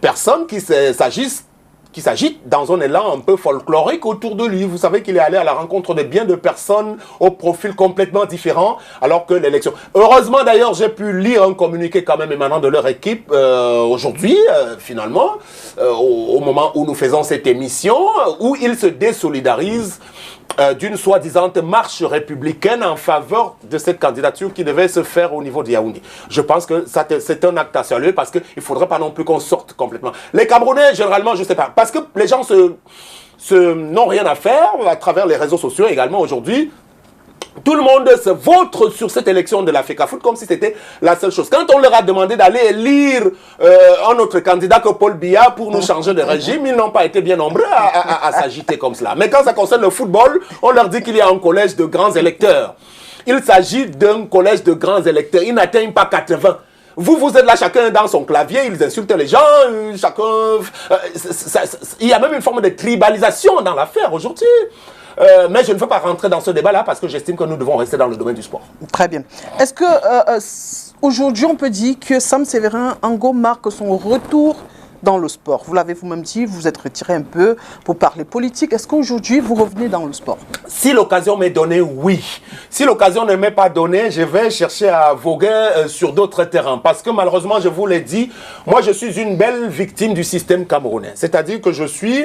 personnes qui s'agitent dans un élan un peu folklorique autour de lui. Vous savez qu'il est allé à la rencontre de bien de personnes au profil complètement différent, alors que l'élection... Heureusement d'ailleurs, j'ai pu lire un communiqué quand même émanant de leur équipe aujourd'hui, finalement, au moment où nous faisons cette émission, où ils se désolidarisent d'une soi-disant marche républicaine en faveur de cette candidature qui devait se faire au niveau de Yaoundé. Je pense que c'est un acte à saluer parce qu'il ne faudrait pas non plus qu'on sorte complètement. Les Camerounais, généralement, je ne sais pas, parce que les gens n'ont rien à faire à travers les réseaux sociaux également aujourd'hui. Tout le monde se vautre sur cette élection de la FECAFOOT comme si c'était la seule chose. Quand on leur a demandé d'aller élire un autre candidat que Paul Biya pour nous changer de régime, ils n'ont pas été bien nombreux à s'agiter comme cela. Mais quand ça concerne le football, on leur dit qu'il y a un collège de grands électeurs. Il s'agit d'un collège de grands électeurs. Ils n'atteignent pas 80. Vous êtes là, chacun dans son clavier, ils insultent les gens, chacun... il y a même une forme de tribalisation dans l'affaire aujourd'hui. Mais je ne veux pas rentrer dans ce débat-là parce que j'estime que nous devons rester dans le domaine du sport. Très bien. Est-ce que aujourd'hui on peut dire que Sam Séverin Ango marque son retour dans le sport? Vous l'avez vous-même dit, vous vous êtes retiré un peu pour parler politique. Est-ce qu'aujourd'hui vous revenez dans le sport? Si l'occasion m'est donnée, oui. Si l'occasion ne m'est pas donnée, je vais chercher à voguer sur d'autres terrains. Parce que malheureusement, je vous l'ai dit, moi je suis une belle victime du système camerounais. C'est-à-dire que je suis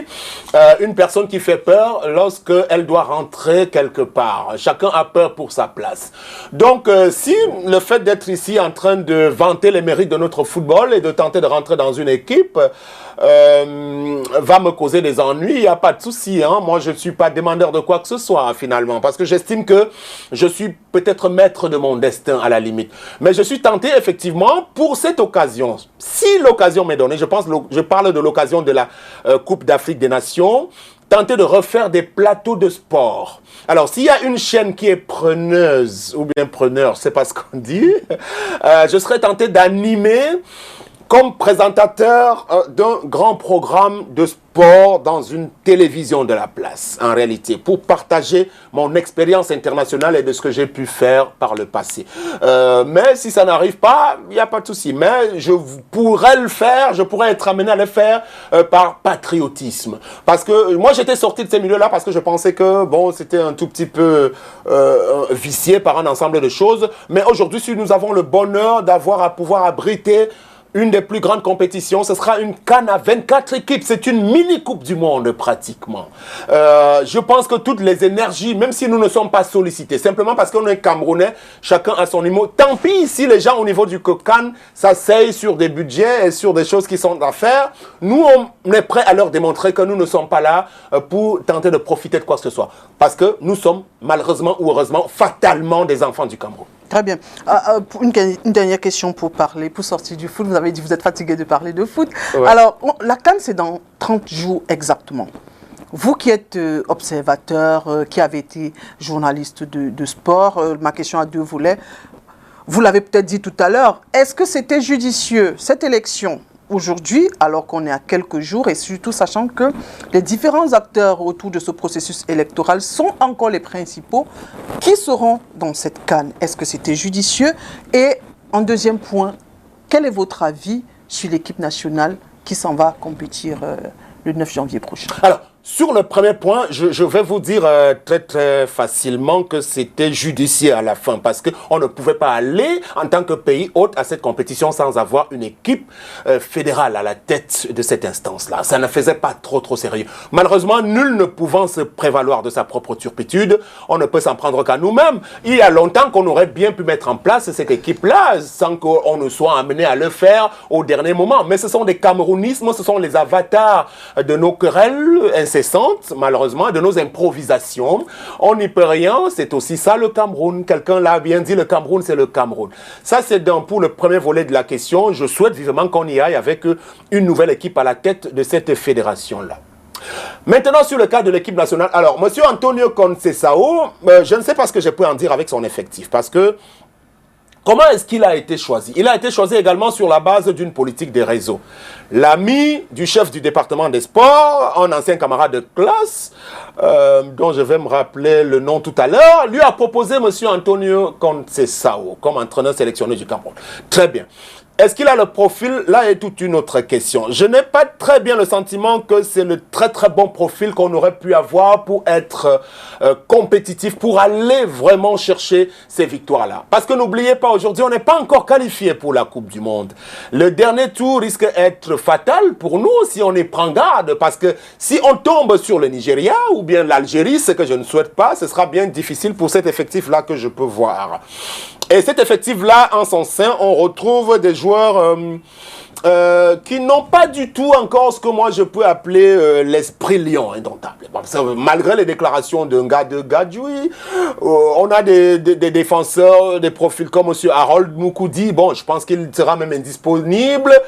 une personne qui fait peur lorsqu'elle doit rentrer quelque part. Chacun a peur pour sa place. Donc si le fait d'être ici en train de vanter les mérites de notre football et de tenter de rentrer dans une équipe va me causer des ennuis, il n'y a pas de souci. Hein. Moi, je ne suis pas demandeur de quoi que ce soit, finalement, parce que j'estime que je suis peut-être maître de mon destin, à la limite. Mais je suis tenté, effectivement, pour cette occasion. Si l'occasion m'est donnée, je parle de l'occasion de la Coupe d'Afrique des Nations, tenter de refaire des plateaux de sport. Alors, s'il y a une chaîne qui est preneuse, ou bien preneur, c'est pas ce qu'on dit, je serais tenté d'animer comme présentateur d'un grand programme de sport dans une télévision de la place, en réalité, pour partager mon expérience internationale et de ce que j'ai pu faire par le passé. Mais si ça n'arrive pas, il n'y a pas de souci. Mais je pourrais le faire, je pourrais être amené à le faire par patriotisme. Parce que moi, j'étais sorti de ces milieux-là parce que je pensais que, bon, c'était un tout petit peu vicié par un ensemble de choses. Mais aujourd'hui, si nous avons le bonheur d'avoir à pouvoir abriter une des plus grandes compétitions, ce sera une CAN à 24 équipes. C'est une mini-coupe du monde, pratiquement. Je pense que toutes les énergies, même si nous ne sommes pas sollicités, simplement parce qu'on est Camerounais, chacun a son niveau. Tant pis si les gens au niveau du CAN s'asseyent sur des budgets et sur des choses qui sont à faire. Nous, on est prêts à leur démontrer que nous ne sommes pas là pour tenter de profiter de quoi que ce soit. Parce que nous sommes, malheureusement ou heureusement, fatalement des enfants du Cameroun. Très bien. Une dernière question pour sortir du foot. Vous avez dit que vous êtes fatigué de parler de foot. Ouais. Alors, la CAN, c'est dans 30 jours exactement. Vous qui êtes observateur, qui avez été journaliste de sport, ma question a deux volets. Vous l'avez peut-être dit tout à l'heure. Est-ce que c'était judicieux, cette élection aujourd'hui, alors qu'on est à quelques jours, et surtout sachant que les différents acteurs autour de ce processus électoral sont encore les principaux qui seront dans cette CAN? Est-ce que c'était judicieux? Et en deuxième point, quel est votre avis sur l'équipe nationale qui s'en va compétir le 9 janvier prochain? Alors, sur le premier point, je vais vous dire très très facilement que c'était judiciaire à la fin parce qu'on ne pouvait pas aller en tant que pays hôte à cette compétition sans avoir une équipe fédérale à la tête de cette instance-là. Ça ne faisait pas trop sérieux. Malheureusement, nul ne pouvant se prévaloir de sa propre turpitude, on ne peut s'en prendre qu'à nous-mêmes. Il y a longtemps qu'on aurait bien pu mettre en place cette équipe-là sans qu'on ne soit amené à le faire au dernier moment. Mais ce sont des camerounismes, ce sont les avatars de nos querelles incessantes, malheureusement, de nos improvisations. On n'y peut rien, c'est aussi ça le Cameroun. Quelqu'un l'a bien dit, le Cameroun, c'est le Cameroun. Ça, c'est pour le premier volet de la question. Je souhaite vivement qu'on y aille avec une nouvelle équipe à la tête de cette fédération-là. Maintenant, sur le cas de l'équipe nationale, alors, M. Antonio Conceição, je ne sais pas ce que je peux en dire avec son effectif, parce que comment est-ce qu'il a été choisi? Il a été choisi également sur la base d'une politique des réseaux. L'ami du chef du département des sports, un ancien camarade de classe, dont je vais me rappeler le nom tout à l'heure, lui a proposé M. Antonio Conceição comme entraîneur sélectionné du Cameroun. Très bien. Est-ce qu'il a le profil? Là est toute une autre question. Je n'ai pas très bien le sentiment que c'est le très bon profil qu'on aurait pu avoir pour être compétitif, pour aller vraiment chercher ces victoires-là. Parce que n'oubliez pas, aujourd'hui, on n'est pas encore qualifié pour la Coupe du Monde. Le dernier tour risque d'être fatal pour nous si on y prend garde. Parce que si on tombe sur le Nigeria ou bien l'Algérie, ce que je ne souhaite pas, ce sera bien difficile pour cet effectif-là que je peux voir. Et cet effectif-là, en son sein, on retrouve des joueurs qui n'ont pas du tout encore ce que moi je peux appeler l'esprit lion indomptable. Malgré les déclarations d'un gars de Gadjoui, on a des défenseurs, des profils comme M. Harold Moukoudi. Bon, je pense qu'il sera même indisponible.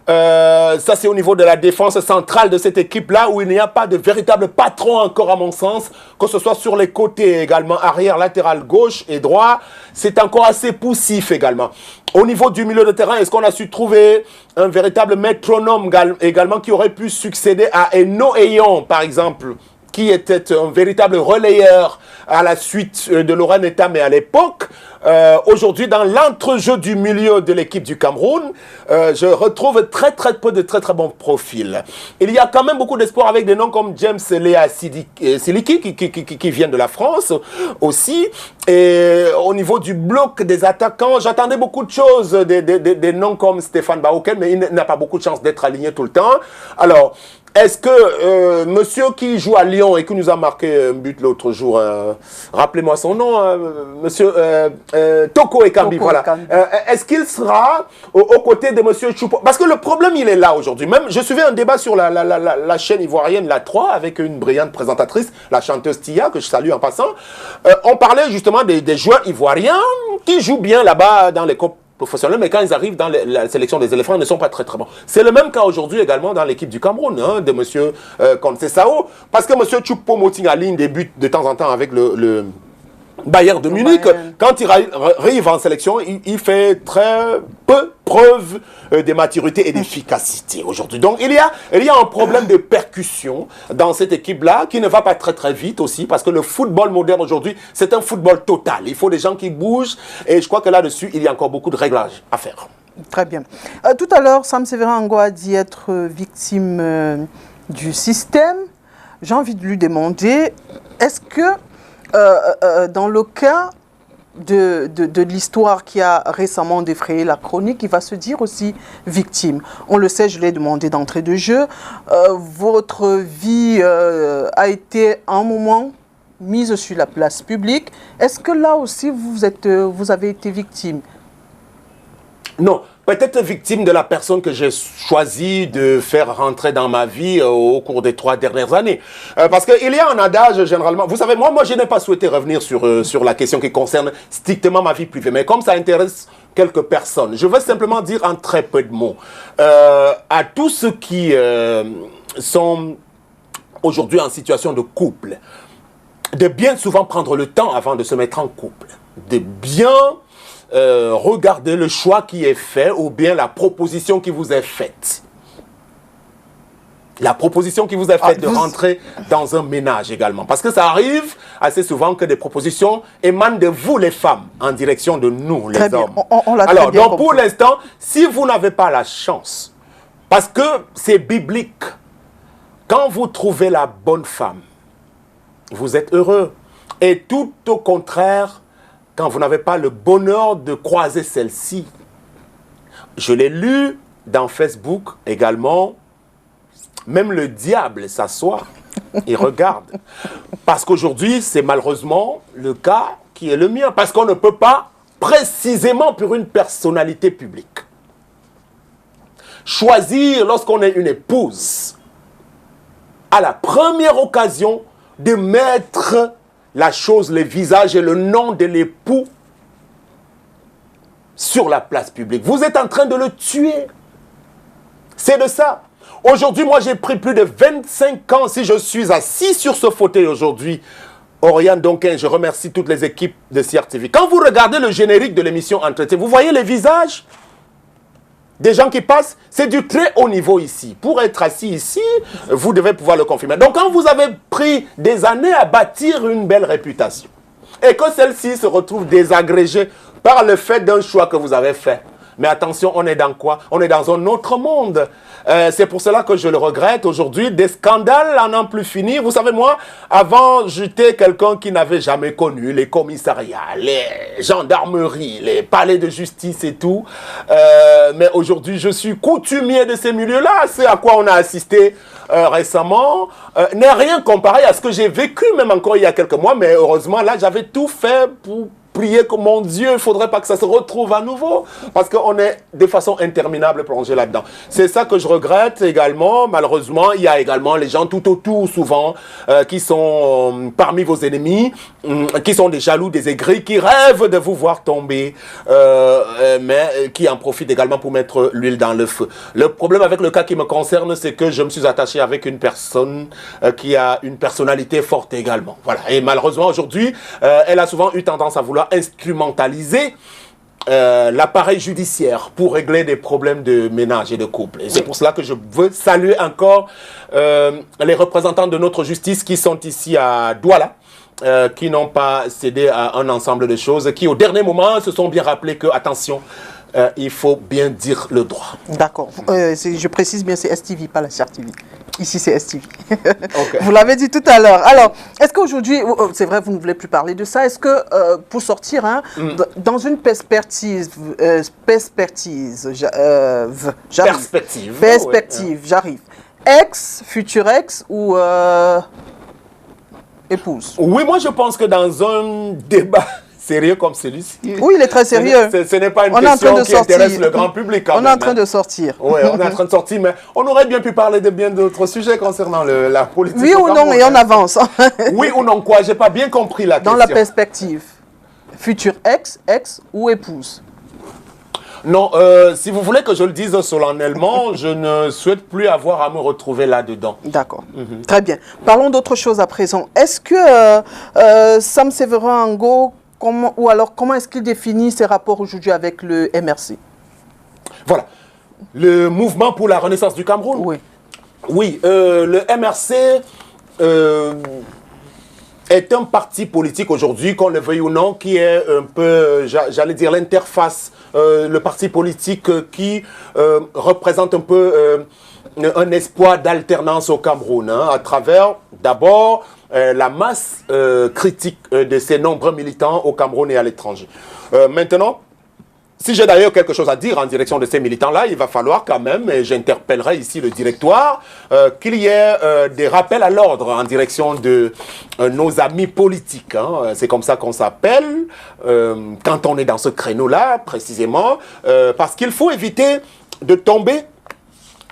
Ça, c'est au niveau de la défense centrale de cette équipe-là où il n'y a pas de véritable patron encore à mon sens, que ce soit sur les côtés également, arrière, latéral, gauche et droit. C'est encore assez poussif également. Au niveau du milieu de terrain, est-ce qu'on a su trouver un véritable métronome également qui aurait pu succéder à Eno Eyon, par exemple, qui était un véritable relayeur à la suite de Laurent Etamé à l'époque. Aujourd'hui, dans l'entrejeu du milieu de l'équipe du Cameroun, je retrouve très peu de très bons profils. Il y a quand même beaucoup d'espoir avec des noms comme James Léa Siliki qui viennent de la France aussi. Et au niveau du bloc des attaquants, j'attendais beaucoup de choses, des noms comme Stéphane Baoken, mais il n'a pas beaucoup de chance d'être aligné tout le temps. Alors, est-ce que monsieur qui joue à Lyon et qui nous a marqué un but l'autre jour, rappelez-moi son nom, monsieur Toko Ekambi, voilà. Est-ce qu'il sera aux côtés de monsieur Choupo? Parce que le problème, il est là aujourd'hui. Même, je suivais un débat sur la chaîne ivoirienne, la 3, avec une brillante présentatrice, la chanteuse Tia, que je salue en passant. On parlait justement des joueurs ivoiriens qui jouent bien là-bas dans les coupes professionnels, mais quand ils arrivent dans la sélection des éléphants, ils ne sont pas très bons. C'est le même cas aujourd'hui également dans l'équipe du Cameroun, hein, de M. Conceição, parce que M. Choupo-Moting aligne des buts de temps en temps avec le Bayern de Munich. Quand il arrive en sélection, il fait très peu preuve de maturité et d'efficacité aujourd'hui. Donc il y a un problème de percussion dans cette équipe-là qui ne va pas très vite aussi parce que le football moderne aujourd'hui, c'est un football total. Il faut des gens qui bougent et je crois que là-dessus, il y a encore beaucoup de réglages à faire. Très bien. Tout à l'heure, Sam Sévérin Ango a dit être victime du système. J'ai envie de lui demander, est-ce que dans le cas de l'histoire qui a récemment défrayé la chronique, il va se dire aussi victime. On le sait, je l'ai demandé d'entrée de jeu. Votre vie a été à un moment mise sur la place publique. Est-ce que là aussi, vous avez été victime? Non. Peut-être victime de la personne que j'ai choisi de faire rentrer dans ma vie au cours des 3 dernières années. Parce qu'il y a un adage généralement. Vous savez, moi je n'ai pas souhaité revenir sur la question qui concerne strictement ma vie privée. Mais comme ça intéresse quelques personnes, je veux simplement dire en très peu de mots à tous ceux qui sont aujourd'hui en situation de couple, de bien souvent prendre le temps avant de se mettre en couple, de bien regardez le choix qui est fait ou bien la proposition qui vous est faite. La proposition qui vous est faite de rentrer dans un ménage également. Parce que ça arrive assez souvent que des propositions émanent de vous les femmes en direction de nous les hommes. Alors, donc pour l'instant, si vous n'avez pas la chance, parce que c'est biblique, Quand vous trouvez la bonne femme, vous êtes heureux. Et tout au contraire, quand vous n'avez pas le bonheur de croiser celle-ci. Je l'ai lu dans Facebook également. Même le diable s'assoit et regarde. Parce qu'aujourd'hui, c'est malheureusement le cas qui est le mien. Parce qu'on ne peut pas, précisément pour une personnalité publique, choisir lorsqu'on est une épouse, à la première occasion, de mettre la chose, le visage et le nom de l'époux sur la place publique. Vous êtes en train de le tuer. C'est de ça. Aujourd'hui, moi, j'ai pris plus de 25 ans. Si je suis assis sur ce fauteuil aujourd'hui, Oriane Donquin, je remercie toutes les équipes de CRTV. Quand vous regardez le générique de l'émission Entretien, vous voyez les visages des gens qui passent. C'est du très haut niveau ici. Pour être assis ici, vous devez pouvoir le confirmer. Donc, quand vous avez pris des années à bâtir une belle réputation et que celle-ci se retrouve désagrégée par le fait d'un choix que vous avez fait, mais attention, on est dans quoi? On est dans un autre monde. C'est pour cela que je le regrette aujourd'hui. Des scandales à n'en plus finir. Vous savez, moi, avant, j'étais quelqu'un qui n'avait jamais connu les commissariats, les gendarmeries, les palais de justice et tout. Mais aujourd'hui, je suis coutumier de ces milieux-là. C'est à quoi on a assisté récemment. N'est rien comparé à ce que j'ai vécu, même encore il y a quelques mois. Mais heureusement, là, j'avais tout fait pour prier que mon Dieu, il ne faudrait pas que ça se retrouve à nouveau, parce qu'on est de façon interminable plongé là-dedans. C'est ça que je regrette également. Malheureusement, il y a également les gens tout autour, souvent, qui sont parmi vos ennemis, qui sont des jaloux, des aigris, qui rêvent de vous voir tomber, mais qui en profitent également pour mettre l'huile dans le feu. Le problème avec le cas qui me concerne, c'est que je me suis attaché avec une personne qui a une personnalité forte également. Voilà. Et malheureusement, aujourd'hui, elle a souvent eu tendance à vouloir instrumentaliser l'appareil judiciaire pour régler des problèmes de ménage et de couple. Et c'est pour cela que je veux saluer encore les représentants de notre justice qui sont ici à Douala, qui n'ont pas cédé à un ensemble de choses, qui au dernier moment se sont bien rappelés que, attention, il faut bien dire le droit. D'accord. Je précise bien, c'est STV, pas la CRTV. Ici, c'est STV. Okay. Vous l'avez dit tout à l'heure. Alors, est-ce qu'aujourd'hui, c'est vrai, vous ne voulez plus parler de ça, est-ce que, pour sortir, hein, dans une perspective, j'arrive. Ex, futur ex ou épouse? Oui, moi je pense que dans un débat sérieux comme celui-ci. Oui, il est très sérieux. Ce n'est pas une question qui intéresse le grand public. On est en train de sortir. Oui, on est en train de sortir, mais on aurait bien pu parler de bien d'autres sujets concernant la politique. Oui ou non, et on avance. Oui ou non quoi? J'ai pas bien compris la question. Dans la perspective, futur ex, ex ou épouse? Non, si vous voulez que je le dise solennellement, je ne souhaite plus avoir à me retrouver là-dedans. D'accord. Très bien. Parlons d'autre chose à présent. Est-ce que Sam Séverin Ango, comment est-ce qu'il définit ses rapports aujourd'hui avec le MRC? Voilà. Le mouvement pour la renaissance du Cameroun. Oui. Oui, le MRC est un parti politique aujourd'hui, qu'on le veuille ou non, qui est un peu, j'allais dire, l'interface, le parti politique qui représente un peu un espoir d'alternance au Cameroun, hein, à travers d'abord la masse critique de ces nombreux militants au Cameroun et à l'étranger. Maintenant, si j'ai d'ailleurs quelque chose à dire en direction de ces militants-là, il va falloir quand même, et j'interpellerai ici le directoire, qu'il y ait des rappels à l'ordre en direction de nos amis politiques. Hein. C'est comme ça qu'on s'appelle quand on est dans ce créneau-là, précisément, parce qu'il faut éviter de tomber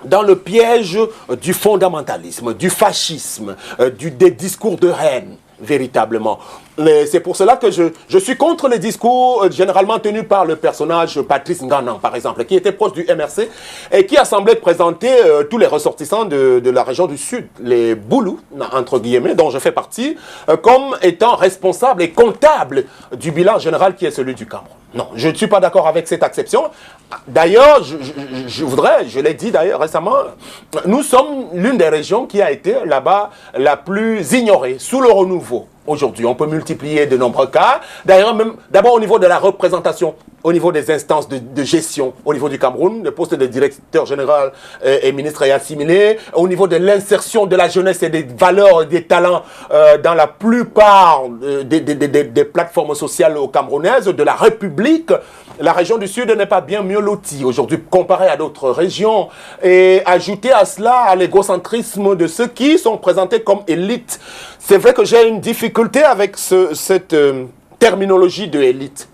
dans le piège du fondamentalisme, du fascisme, des discours de haine, véritablement. C'est pour cela que je suis contre les discours généralement tenus par le personnage Patrice Nganan, par exemple, qui était proche du MRC et qui a semblé présenter tous les ressortissants de la région du Sud, les Boulous, entre guillemets, dont je fais partie, comme étant responsables et comptables du bilan général qui est celui du Cameroun. Non, je ne suis pas d'accord avec cette acception. D'ailleurs, je l'ai dit d'ailleurs récemment, nous sommes l'une des régions qui a été là-bas la plus ignorée, sous le renouveau. aujourd'hui. On peut multiplier de nombreux cas. D'ailleurs, même d'abord au niveau de la représentation, au niveau des instances de gestion, au niveau du Cameroun, le poste de directeur général et ministre est assimilé. Au niveau de l'insertion de la jeunesse et des valeurs et des talents dans la plupart des plateformes sociales camerounaises, de la République, la région du Sud n'est pas bien mieux lotie aujourd'hui comparée à d'autres régions. Et ajouter à cela l'égocentrisme de ceux qui sont présentés comme élites. C'est vrai que j'ai une difficulté avec cette terminologie de élite.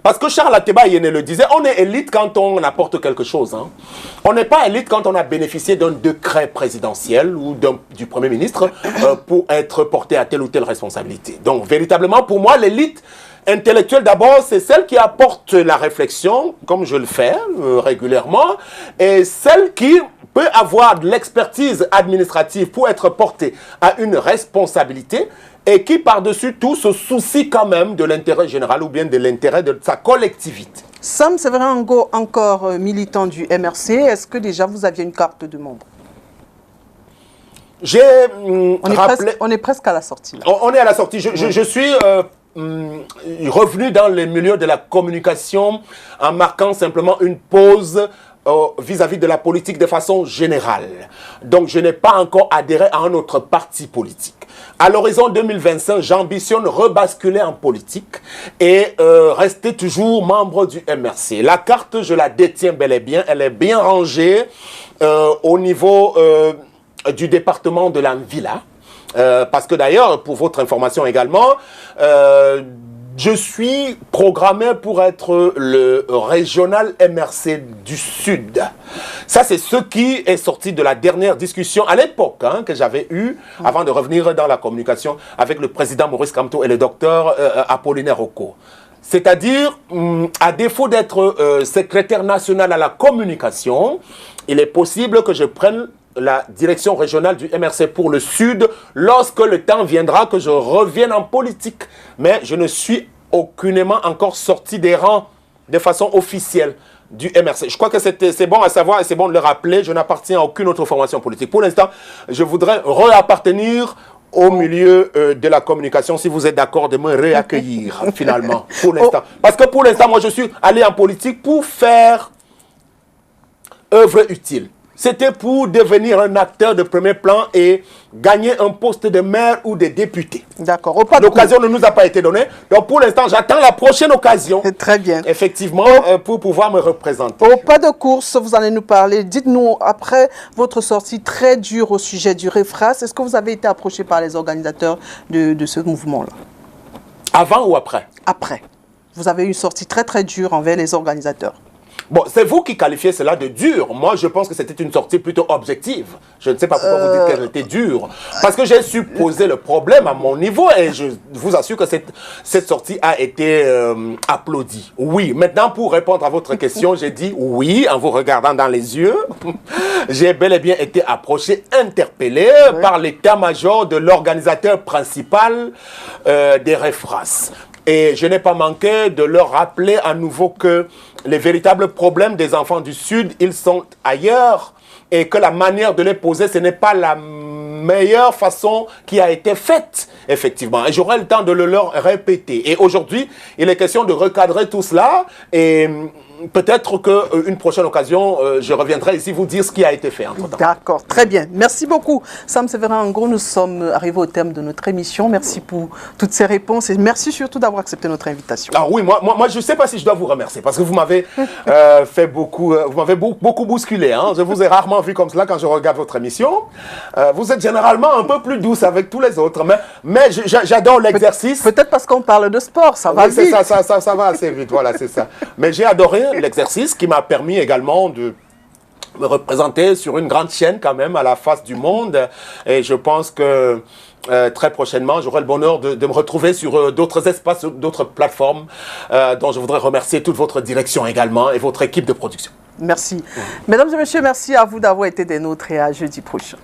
Parce que Charles Ateba Yene le disait, on est élite quand on apporte quelque chose. Hein. On n'est pas élite quand on a bénéficié d'un décret présidentiel ou du Premier ministre pour être porté à telle ou telle responsabilité. Donc, véritablement, pour moi, l'élite intellectuelle, d'abord, c'est celle qui apporte la réflexion, comme je le fais régulièrement, et celle qui peut avoir de l'expertise administrative pour être portée à une responsabilité et qui, par-dessus tout, se soucie quand même de l'intérêt général ou bien de l'intérêt de sa collectivité. Sam Séverin Ngo, encore militant du MRC, est-ce que déjà vous aviez une carte de membre? On est presque à la sortie. Là. On est à la sortie. Je suis revenu dans les milieux de la communication en marquant simplement une pause vis-à-vis de la politique de façon générale. Donc, je n'ai pas encore adhéré à un autre parti politique. À l'horizon 2025, j'ambitionne rebasculer en politique et rester toujours membre du MRC. La carte, je la détiens bel et bien. Elle est bien rangée au niveau du département de l'Anvila. Parce que d'ailleurs, pour votre information également, je suis programmé pour être le régional MRC du Sud. Ça, c'est ce qui est sorti de la dernière discussion à l'époque que j'avais eue avant de revenir dans la communication avec le président Maurice Kamto et le docteur Apollinaire Oko. C'est-à-dire, à défaut d'être secrétaire national à la communication, il est possible que je prenne la direction régionale du MRC pour le Sud lorsque le temps viendra que je revienne en politique. Mais je ne suis aucunement encore sorti des rangs de façon officielle du MRC. Je crois que c'est bon à savoir et c'est bon de le rappeler. Je n'appartiens à aucune autre formation politique. Pour l'instant, je voudrais réappartenir au milieu de la communication, si vous êtes d'accord de me réaccueillir finalement, pour l'instant. Parce que pour l'instant, moi, je suis allé en politique pour faire œuvre utile. C'était pour devenir un acteur de premier plan et gagner un poste de maire ou de député. D'accord. L'occasion ne nous a pas été donnée. Donc pour l'instant, j'attends la prochaine occasion. Très bien. Effectivement, pour pouvoir me représenter. Au pas de course, vous allez nous parler. Dites-nous, après votre sortie très dure au sujet du REFRAS, est-ce que vous avez été approché par les organisateurs de ce mouvement-là? Avant ou après? Après. Vous avez eu une sortie très très dure envers les organisateurs. Bon, c'est vous qui qualifiez cela de dur. Moi, je pense que c'était une sortie plutôt objective. Je ne sais pas pourquoi vous dites qu'elle était dure. Parce que j'ai supposé le problème à mon niveau et je vous assure que cette sortie a été applaudie. Oui. Maintenant, pour répondre à votre question, j'ai dit oui en vous regardant dans les yeux. J'ai bel et bien été approché, interpellé par l'état-major de l'organisateur principal des REFRAS. Et je n'ai pas manqué de leur rappeler à nouveau que les véritables problèmes des enfants du Sud, ils sont ailleurs et que la manière de les poser, ce n'est pas la meilleure façon qui a été faite, effectivement. Et j'aurai le temps de le leur répéter. Et aujourd'hui, il est question de recadrer tout cela et peut-être qu'une prochaine occasion, je reviendrai ici vous dire ce qui a été fait entre-temps. D'accord, très bien. Merci beaucoup. Sam Séverin Ngo, nous sommes arrivés au terme de notre émission. Merci pour toutes ces réponses et merci surtout d'avoir accepté notre invitation. Ah oui, moi je ne sais pas si je dois vous remercier parce que vous m'avez fait beaucoup, vous m'avez beaucoup bousculé. Hein. Je vous ai rarement vu comme cela quand je regarde votre émission. Vous êtes généralement un peu plus douce avec tous les autres, mais j'adore l'exercice. Peut-être parce qu'on parle de sport, ça va vite. Ça va assez vite, voilà, c'est ça. Mais j'ai adoré l'exercice qui m'a permis également de me représenter sur une grande chaîne quand même à la face du monde et je pense que très prochainement j'aurai le bonheur de me retrouver sur d'autres espaces, d'autres plateformes dont je voudrais remercier toute votre direction également et votre équipe de production. Merci. Mesdames et messieurs, merci à vous d'avoir été des nôtres et à jeudi prochain.